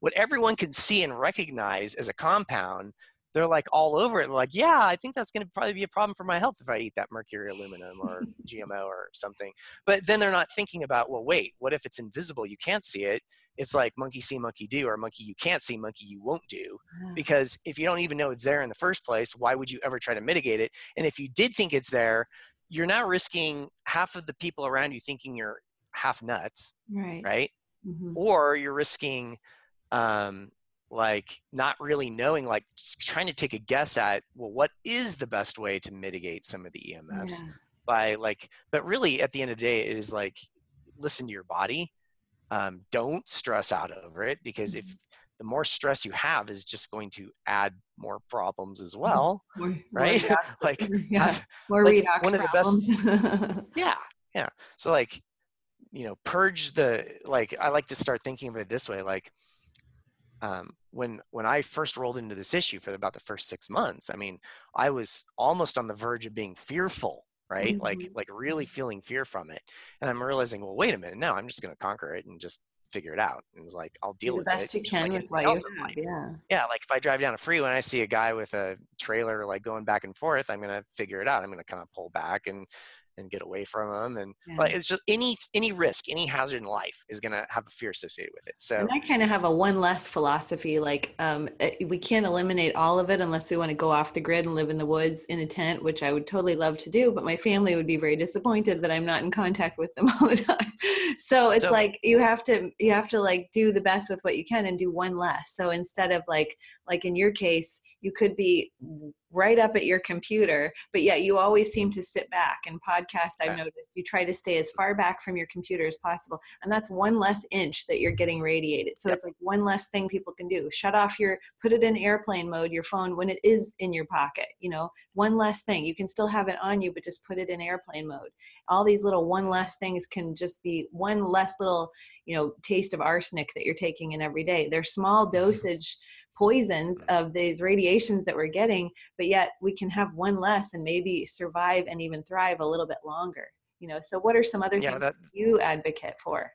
what everyone can see and recognize as a compound, they're like all over it. They're like, yeah, I think that's going to probably be a problem for my health if I eat that mercury, aluminum, or GMO or something. But then they're not thinking about, well, wait, what if it's invisible? You can't see it. It's like monkey see, monkey do, or monkey you can't see, monkey you won't do. Because if you don't even know it's there in the first place, why would you ever try to mitigate it? And if you did think it's there, you're now risking half of the people around you thinking you're half nuts, right? Or you're risking like not really knowing, like trying to take a guess at, well, what is the best way to mitigate some of the EMFs by like, but really at the end of the day, it is like, listen to your body. Don't stress out over it, because if the more stress you have is just going to add more problems as well, more right? redox, Like, more like redox one of the problems. best, yeah. So like, purge the, like, I like to start thinking of it this way. Like, when I first rolled into this issue for about the first 6 months, I mean, I was almost on the verge of being fearful, right? Like really feeling fear from it. And I'm realizing, well, wait a minute, no, I'm just going to conquer it and just figure it out. And it's like, I'll Do deal the with it best you just can like with anything what you else in have. life. Yeah. Yeah, like if I drive down a freeway and I see a guy with a trailer like going back and forth, I'm gonna figure it out. I'm gonna kind of pull back and get away from him. And but it's just any risk, any hazard in life is gonna have a fear associated with it. So And I kind of have a one less philosophy. Like, we can't eliminate all of it unless we want to go off the grid and live in the woods in a tent, which I would totally love to do. But my family would be very disappointed that I'm not in contact with them all the time. So it's like you have to like do the best with what you can and do one less. So instead of like in your case, you could be right up at your computer, but yet you always seem to sit back. And podcast, I've noticed you try to stay as far back from your computer as possible, and that's one less inch that you're getting radiated. So it's like one less thing people can do. Put it in airplane mode, your phone, when it is in your pocket. One less thing. You can still have it on you, but just put it in airplane mode. All these little one less things can just be one less little taste of arsenic that you're taking in every day. They're small dosage poisons of these radiations that we're getting, but yet we can have one less and maybe survive and even thrive a little bit longer. So what are some other things that you advocate for?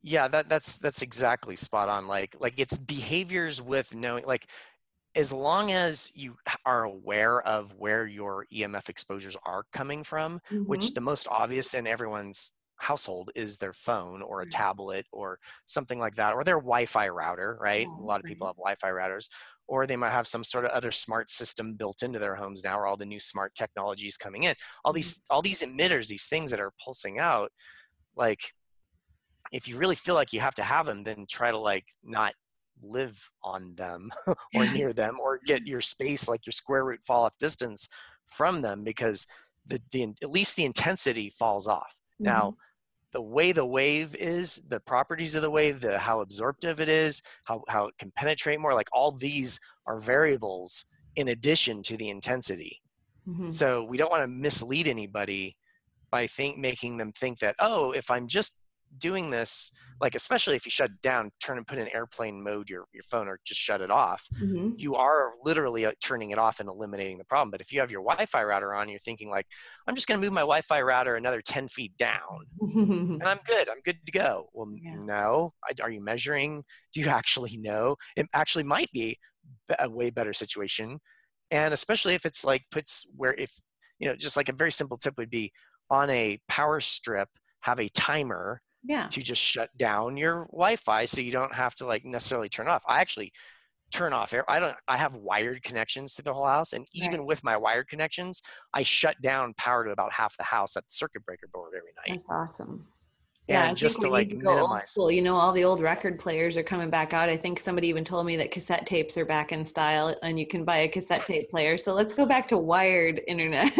Yeah, that's exactly spot on. Like it's behaviors with knowing, like, as long as you are aware of where your EMF exposures are coming from, which the most obvious in everyone's household is their phone or a tablet or something like that, or their Wi-Fi router, right? A lot of people have Wi-Fi routers, or they might have some sort of other smart system built into their homes now, or all the new smart technologies coming in. All these emitters, these things that are pulsing out, like, if you really feel like you have to have them, then try to like not live on them or near them, or get your space, like your square root fall off distance from them, because at least the intensity falls off. Now, the way the wave is, the properties of the wave, how absorptive it is, how it can penetrate more, like all these are variables in addition to the intensity. So we don't want to mislead anybody by making them think that, oh, if I'm just doing this, like, especially if you shut it down, put in airplane mode your phone, or just shut it off, you are literally turning it off and eliminating the problem. But if you have your Wi-Fi router on, you're thinking like, I'm just going to move my Wi-Fi router another 10 feet down and I'm good to go. Well, no. Are you measuring? Do you actually know? It actually might be a way better situation. And especially if it's like just like a very simple tip would be, on a power strip, have a timer to just shut down your Wi-Fi, so you don't have to like necessarily turn off. I actually turn off I have wired connections to the whole house, and even with my wired connections, I shut down power to about half the house at the circuit breaker board every night. That's awesome. Yeah, I just think to we need like to go old minimize. school. All the old record players are coming back out. I think somebody even told me that cassette tapes are back in style and you can buy a cassette tape player. So let's go back to wired internet,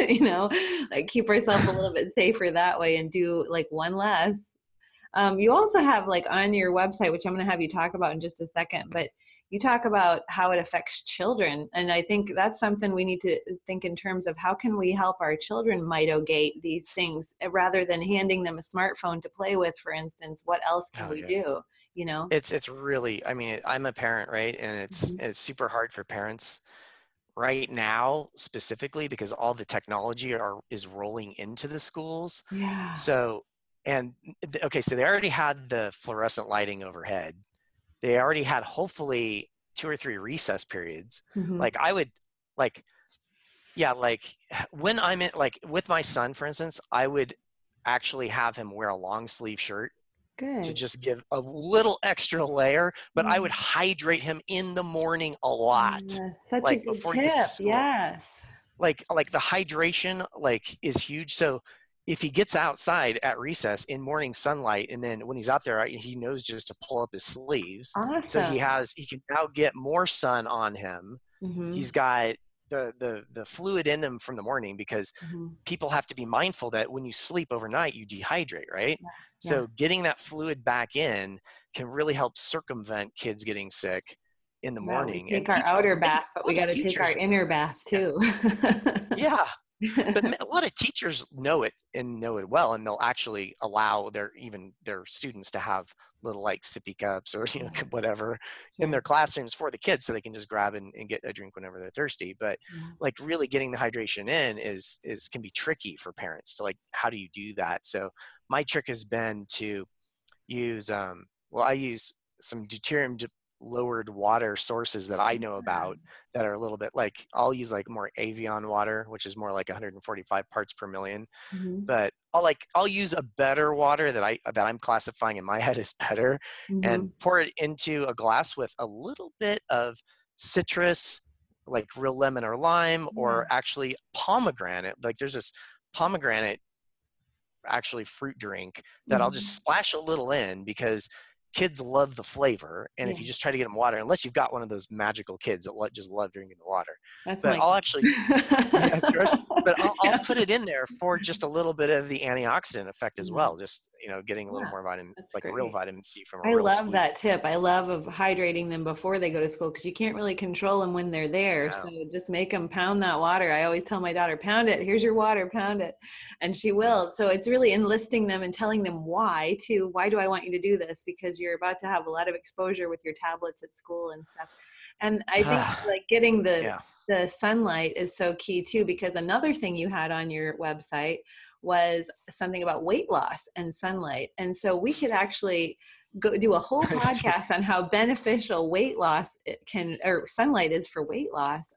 like keep ourselves a little bit safer that way and do like one less. You also have like on your website, which I'm going to have you talk about in just a second, but you talk about how it affects children. And I think that's something we need to think in terms of how can we help our children mitigate these things rather than handing them a smartphone to play with, for instance. What else can we do? It's really, I mean, I'm a parent, right? And it's super hard for parents right now, specifically because all the technology is rolling into the schools. So, okay, so they already had the fluorescent lighting overhead. They already had, hopefully, 2 or 3 recess periods, Mm-hmm. like I would like, yeah, like when I'm in, like with my son, for instance, I would actually have him wear a long sleeve shirt to Good. just give a little extra layer, but I would Yeah. hydrate him in the morning a lot, Such a like good before he gets to tip. school. Yes. Like the hydration like is huge. So if he gets outside at recess in morning sunlight, and then when he's out there, he knows just to pull up his sleeves. So Awesome. he can now get more sun on him. Mm-hmm. He's got the fluid in him from the morning, because Mm-hmm. people have to be mindful that when you sleep overnight, you dehydrate, right? Yeah. So getting that fluid back in can really help circumvent kids getting sick in the Yeah. We morning. And take our teachers, outer a bath, but lot we of got to take our teachers inner know bath this. Yeah. too. Yeah. But a lot of teachers know it and know it well, and they'll actually allow their students to have little like sippy cups or whatever in Sure. their classrooms for the kids, so they can just grab and get a drink whenever they're thirsty. But Yeah. like really getting the hydration in is can be tricky for parents to, like, how do you do that? So my trick has been to use I use some deuterium lowered water sources that I know about, that are a little bit like, I'll use like more Avion water, which is more like 145 parts per million. Mm-hmm. But I'll use a better water that I'm classifying in my head as better, Mm-hmm. and pour it into a glass with a little bit of citrus, like real lemon or lime, Yeah. or actually pomegranate. Like there's this pomegranate actually fruit drink that I'll just Mm-hmm. splash a little in, because kids love the flavor. And if Yeah. you just try to get them water, unless you've got one of those magical kids that just love drinking the water, That's but my I'll actually, yeah, it's yours. But I'll yeah. put it in there for just a little bit of the antioxidant effect as Yeah. well. Just, getting a little Yeah. more vitamin, That's like real great. vitamin C from a I real love sweet. that tip. I love of hydrating them before they go to school because you can't really control them when they're there. So No. just make them pound that water. I always tell my daughter, pound it. Here's your water, pound it. And she Mm. will. So it's really enlisting them and telling them why too. Why do I want you to do this? Because you're about to have a lot of exposure with your tablets at school and stuff. And I think like getting Yeah. the sunlight is so key too, because another thing you had on your website was something about weight loss and sunlight. And so we could actually go do a whole podcast on how beneficial weight loss it can, or sunlight is for weight loss.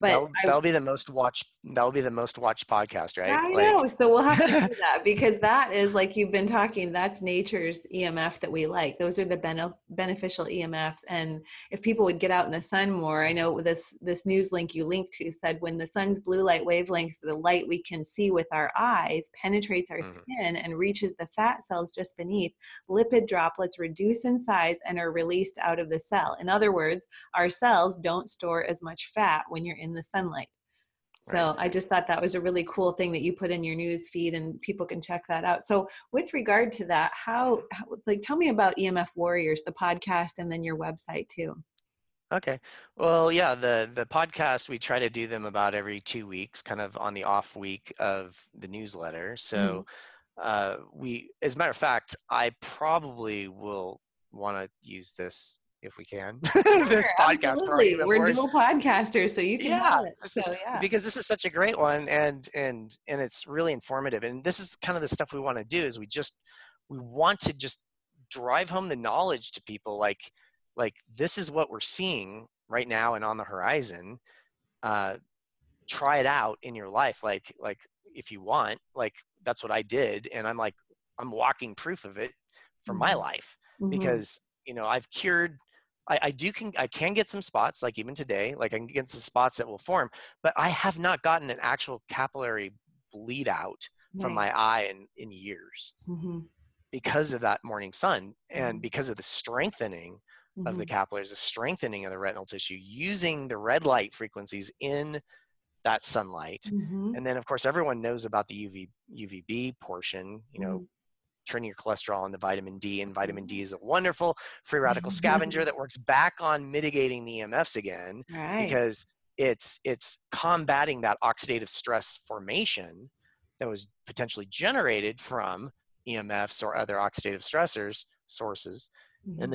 But That'll be the most watched. That'll be the most watched podcast, right? I Like, know. So we'll have to do that because that is like you've been talking, that's nature's EMF that we like. Those are the beneficial EMFs. And if people would get out in the sun more, I know this news link you linked to said when the sun's blue light wavelengths, the light we can see with our eyes penetrates our mhm, skin and reaches the fat cells just beneath. Lipid droplets reduce in size and are released out of the cell. In other words, our cells don't store as much fat when you're in the sunlight. right. So I just thought that was a really cool thing that you put in your news feed and people can check that out. So with regard to that, how like, tell me about EMF Warriors, the podcast, and then your website too. Okay. Well, yeah, the podcast, we try to do them about every 2 weeks, kind of on the off week of the newsletter. Mhm. So as a matter of fact, I probably will want to use this if we can, Sure, this podcast for our absolutely. EMF We're Warriors. dual podcasters, so you can have Yeah, it. this is So yeah. because this is such a great one, and it's really informative. And this is kind of the stuff we want to do, is we want to just drive home the knowledge to people, like this is what we're seeing right now and on the horizon. Uh, Try it out in your life, like if you want, like that's what I did, and I'm walking proof of it for my Mhm. life, Mhm. because I've cured. I can get some spots, like even today, like I can get some spots that will form, but I have not gotten an actual capillary bleed out from Nice. my eye in years, Mhm. because of that morning sun, and Mhm. because of the strengthening of the Mhm. capillaries, the strengthening of the retinal tissue using the red light frequencies in that sunlight. Mhm. And then of course everyone knows about the UVB portion, Mhm. turning your cholesterol into vitamin D, and vitamin D is a wonderful free radical scavenger that works back on mitigating the EMFs again, Right. because it's combating that oxidative stress formation that was potentially generated from EMFs or other oxidative stressors sources. And Mhm.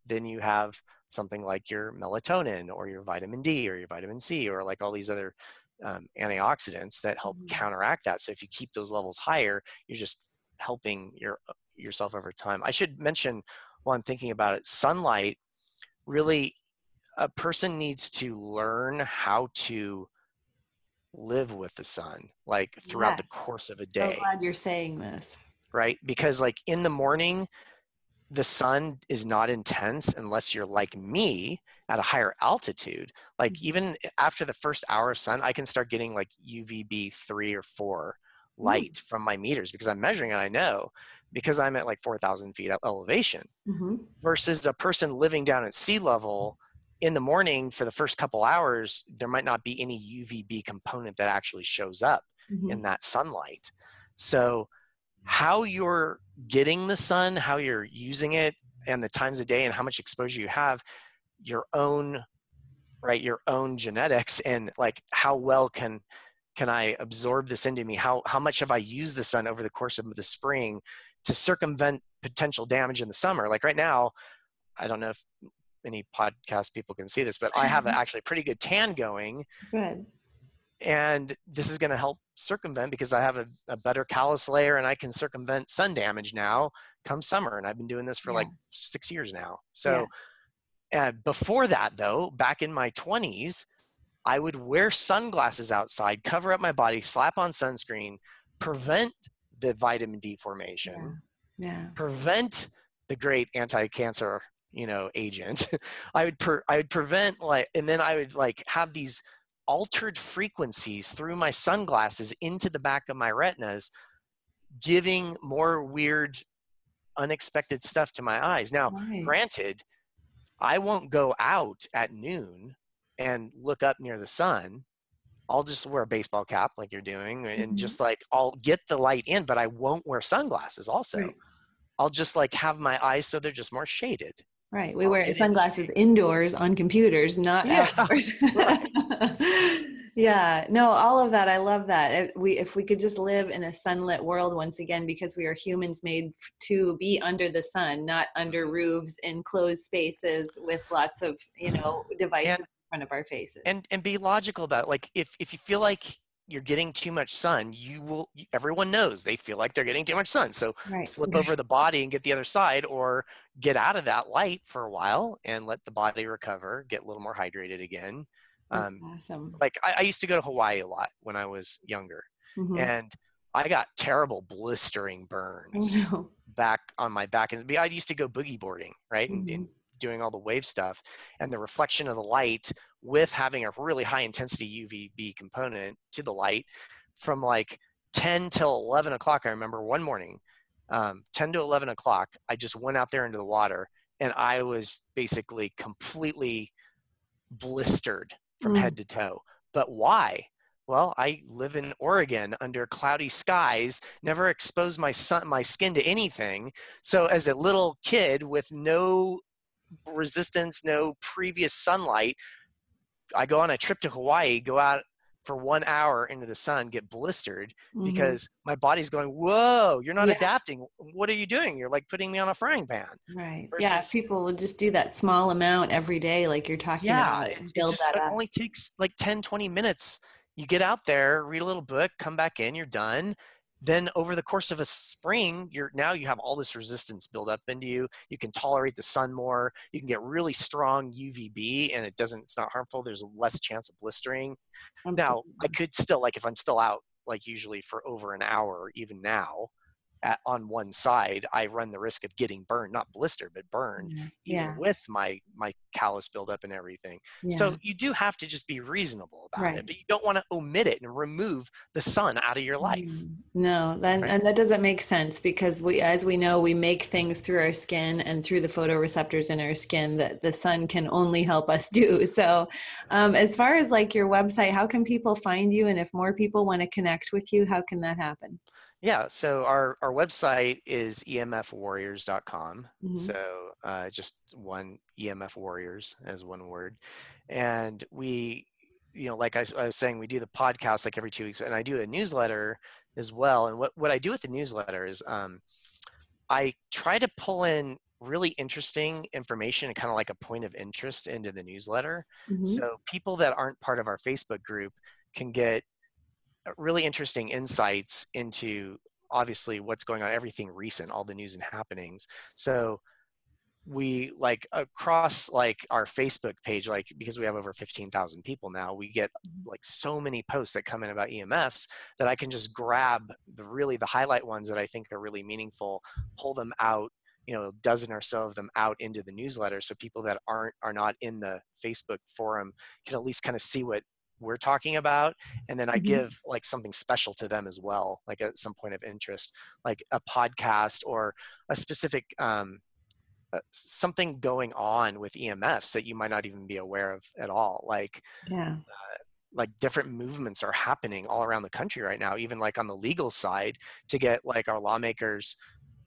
then you have something like your melatonin or your vitamin D or your vitamin C, or like all these other antioxidants that help Mhm. counteract that. So if you keep those levels higher, you're just helping yourself over time. I should mention, while I'm thinking about it, sunlight really a person needs to learn how to live with the sun, like throughout Yes. the course of a So day, glad you're saying this. right? Because like in the morning, the sun is not intense unless you're like me at a higher altitude. Like Mhm. even after the first hour of sun, I can start getting like UVB 3 or 4 Mm. light from my meters because I'm measuring and I know because I'm at like 4,000 feet elevation Mhm. versus a person living down at sea level in the morning for the first couple hours, there might not be any UVB component that actually shows up in Mhm. that sunlight. So how you're getting the sun, how you're using it, and the times of day and how much exposure you have, your own, right, your own genetics, and like how well can I absorb this into me? How much have I used the sun over the course of the spring to circumvent potential damage in the summer? Like right now, I don't know if any podcast people can see this, but I have actually a pretty good tan going, Good. and this is going to help circumvent because I have a better callus layer and I can circumvent sun damage now come summer. And I've been doing this for Yeah. like 6 years now. Yeah. So before that though, back in my 20s, I would wear sunglasses outside, cover up my body, slap on sunscreen, prevent the vitamin D Yeah. formation, Yeah. prevent the great anti-cancer, agent. I would prevent like, and then I would like have these altered frequencies through my sunglasses into the back of my retinas, giving more weird, unexpected stuff to my eyes. Now, Right. granted, I won't go out at noon and look up near the sun. I'll just wear a baseball cap like you're doing and Mhm. just like I'll get the light in, but I won't wear sunglasses also. Right. I'll just like have my eyes so they're just more shaded. Right. We I'll wear get in sunglasses shade. indoors on computers, not Yeah, outdoors. right. Yeah. No, all of that. I love that. If we could just live in a sunlit world once again, because we are humans made to be under the sun, not under roofs in closed spaces with lots of, devices And in front of our faces. and be logical about it. Like if you feel like you're getting too much sun, everyone knows they feel like they're getting too much sun. So Right. flip over the body and get the other side, or get out of that light for a while and let the body recover, get a little more hydrated again. That's Um, awesome. like I used to go to Hawaii a lot when I was younger, Hmm. and I got terrible blistering Oh burns no. back on my back. And I used to go boogie boarding, right, and Hmm. doing all the wave stuff, and the reflection of the light with having a really high intensity UVB component to the light from like 10 till 11 o'clock. I remember one morning, 10 to 11 o'clock, I just went out there into the water and I was basically completely blistered from Mm. head to toe. But why? Well, I live in Oregon under cloudy skies, never exposed my skin to anything. So as a little kid with no resistance, no previous sunlight, I go on a trip to Hawaii, go out for 1 hour into the sun, get blistered Hmm. because my body's going, whoa, you're not Yeah. adapting. What are you doing? You're like putting me on a frying pan Right. Yeah. If versus, people would just do that small amount every day, like you're talking yeah, about, it build just that it up. only takes like 10, 20 minutes. You get out there, read a little book, come back in, you're done. Then over the course of a spring, you have all this resistance build up into you. You can tolerate the sun more. You can get really strong UVB and it's not harmful. There's less chance of blistering. Now, I Absolutely. could still, like, if I'm still out, like, usually for over an hour, even now, on one side, I run the risk of getting burned, not blistered, but burned, Yeah. even Yeah. with my callus buildup and everything. Yeah. So you do have to just be reasonable about it, Right. but you don't want to omit it and remove the sun out of your life, No, then right? and that doesn't make sense because as we know, we make things through our skin and through the photoreceptors in our skin that the sun can only help us do. So, as far as like your website, how can people find you? And if more people want to connect with you, how can that happen? Yeah, so our website is emfwarriors.com. Hmm. So just one EMF Warriors as one word. And we, like I was saying, we do the podcast like every 2 weeks, and I do a newsletter as well. And what I do with the newsletter is I try to pull in really interesting information and kind of like a point of interest into the newsletter. Hmm. So people that aren't part of our Facebook group can get really interesting insights into obviously what's going on, everything recent, all the news and happenings. So we like across like our Facebook page, like because we have over 15,000 people now, we get like so many posts that come in about EMFs that I can just grab the highlight ones that I think are really meaningful, pull them out, a dozen or so of them out into the newsletter, so people that are not in the Facebook forum can at least kind of see what we're talking about. And then I give like something special to them as well, like at some point of interest, like a podcast or a specific something going on with EMFs that you might not even be aware of at all. Like different movements are happening all around the country right now, even like on the legal side, to get like our lawmakers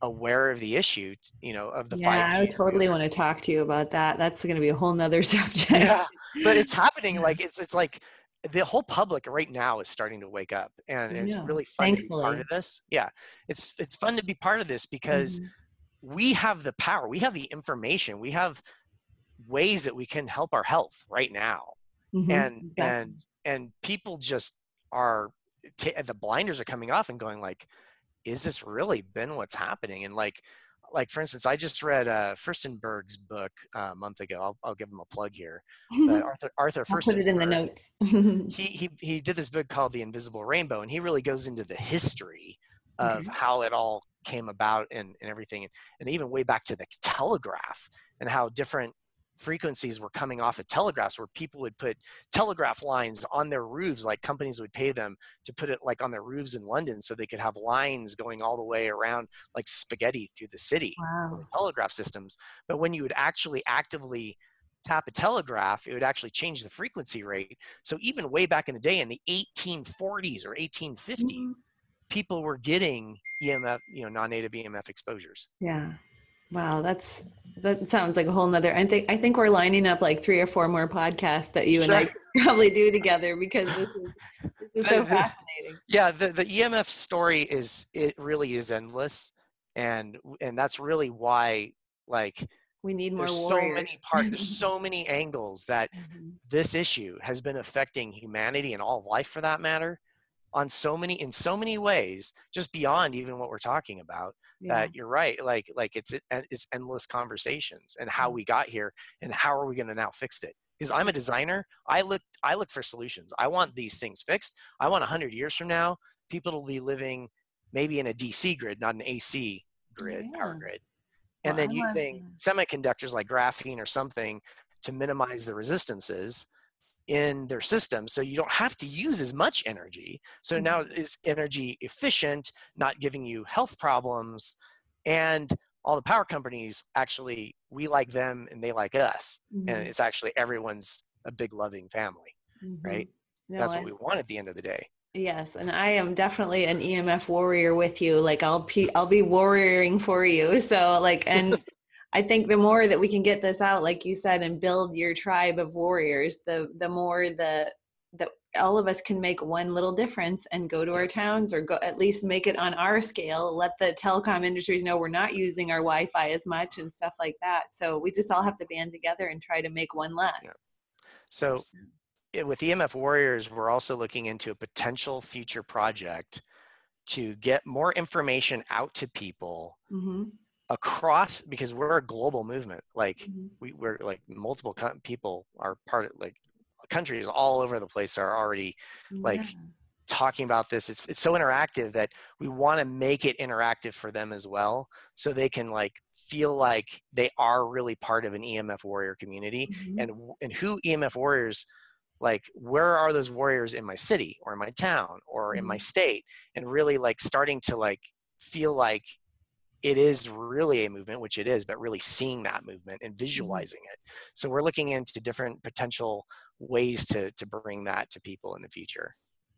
aware of the issue, of the Yeah, 5G I would totally movement. want to talk to you about that. That's going to be a whole nother subject. Yeah, but it's happening. Like it's like the whole public right now is starting to wake up, and it's Yeah, really fun to be part of thankfully. this. Yeah, it's fun to be part of this because Hmm. we have the power, we have the information, we have ways that we can help our health right now. Hmm. and Exactly. and and people just are the blinders are coming off and going like, is this really been what's happening? And like for instance, I just read Furstenberg's book a month ago. I'll give him a plug here, but Arthur I'll put it in the Furstenberg, notes. he did this book called The Invisible Rainbow, and he really goes into the history of Okay. how it all came about and everything, and even way back to the telegraph and how different frequencies were coming off of telegraphs, where people would put telegraph lines on their roofs, like companies would pay them to put it like on their roofs in London so they could have lines going all the way around like spaghetti through the city for the Wow. telegraph systems. But when you would actually actively tap a telegraph, it would actually change the frequency rate. So even way back in the day in the 1840s or 1850s, Mhm. people were getting EMF, non-native EMF exposures. Yeah. Wow. That sounds like a whole nother. I think we're lining up like 3 or 4 more podcasts that you and Sure. I could probably do together because this is so the, fascinating. yeah, the EMF story it really is endless, and that's really why, like, We need more there's so warriors. many there's so many angles that Mhm. this issue has been affecting humanity and all of life for that matter, on in so many ways, just beyond even what we're talking about. Yeah. That you're right, like it's endless conversations and how we got here and how are we going to now fix it. Because I'm a designer, I look for solutions. I want these things fixed. I want 100 years from now people to be living maybe in a DC grid, not an AC grid, power Yeah. grid, Well, and I then want. using semiconductors like graphene or something to minimize the resistances in their system, so you don't have to use as much energy. So now is energy efficient, not giving you health problems, and all the power companies, actually, we like them and they like us, and Mm-hmm. it's actually everyone's a big loving family, Mm-hmm. right? No, That's what we want at the end of the day. yes, and I am definitely an EMF warrior with you. Like I'll be warrioring for you. So like, and I think the more that we can get this out, like you said, and build your tribe of warriors, the more that all of us can make one little difference and go to our Yep. towns, or go at least make it on our scale. Let the telecom industries know we're not using our Wi-Fi as much and stuff like that. So we just all have to band together and try to make one less. Yeah. So with EMF Warriors, we're also looking into a potential future project to get more information out to people Mm-hmm. across, because we're a global movement. Like Mm-hmm. we're like multiple people are part of, like, countries all over the place are already Yeah. like talking about this. It's so interactive that we want to make it interactive for them as well, so they can like feel like they are really part of an EMF warrior community. Mm-hmm. And who EMF warriors, like, where are those warriors in my city or in my town or in my Mm-hmm. state, and really like starting to like feel like it is really a movement, which it is, but really seeing that movement and Mm-hmm. visualizing it. So we're looking into different potential ways to bring that to people in the future.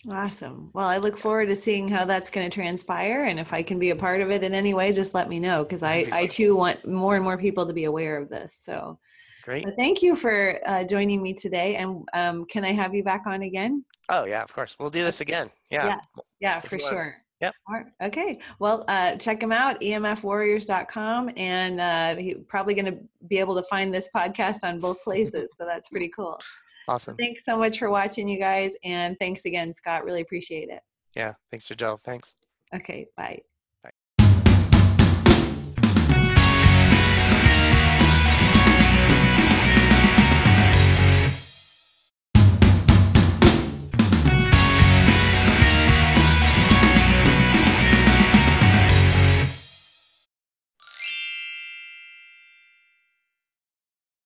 Awesome. Well, I look forward to seeing how that's going to transpire. And if I can be a part of it in any way, just let me know, because That'd I, be I wonderful. too want more and more people to be aware of this. So Great. thank you for joining me today. And can I have you back on again? Oh yeah, of course. We'll do this again. Yeah. Yes. Yeah, If for you want. sure. Yep. All right. Okay. Well, check them out, emfwarriors.com. And he's probably going to be able to find this podcast on both places. So that's pretty cool. So Awesome. thanks so much for watching, you guys. And thanks again, Scott. Really appreciate it. Yeah. Thanks, Joe. Thanks. Okay. Bye.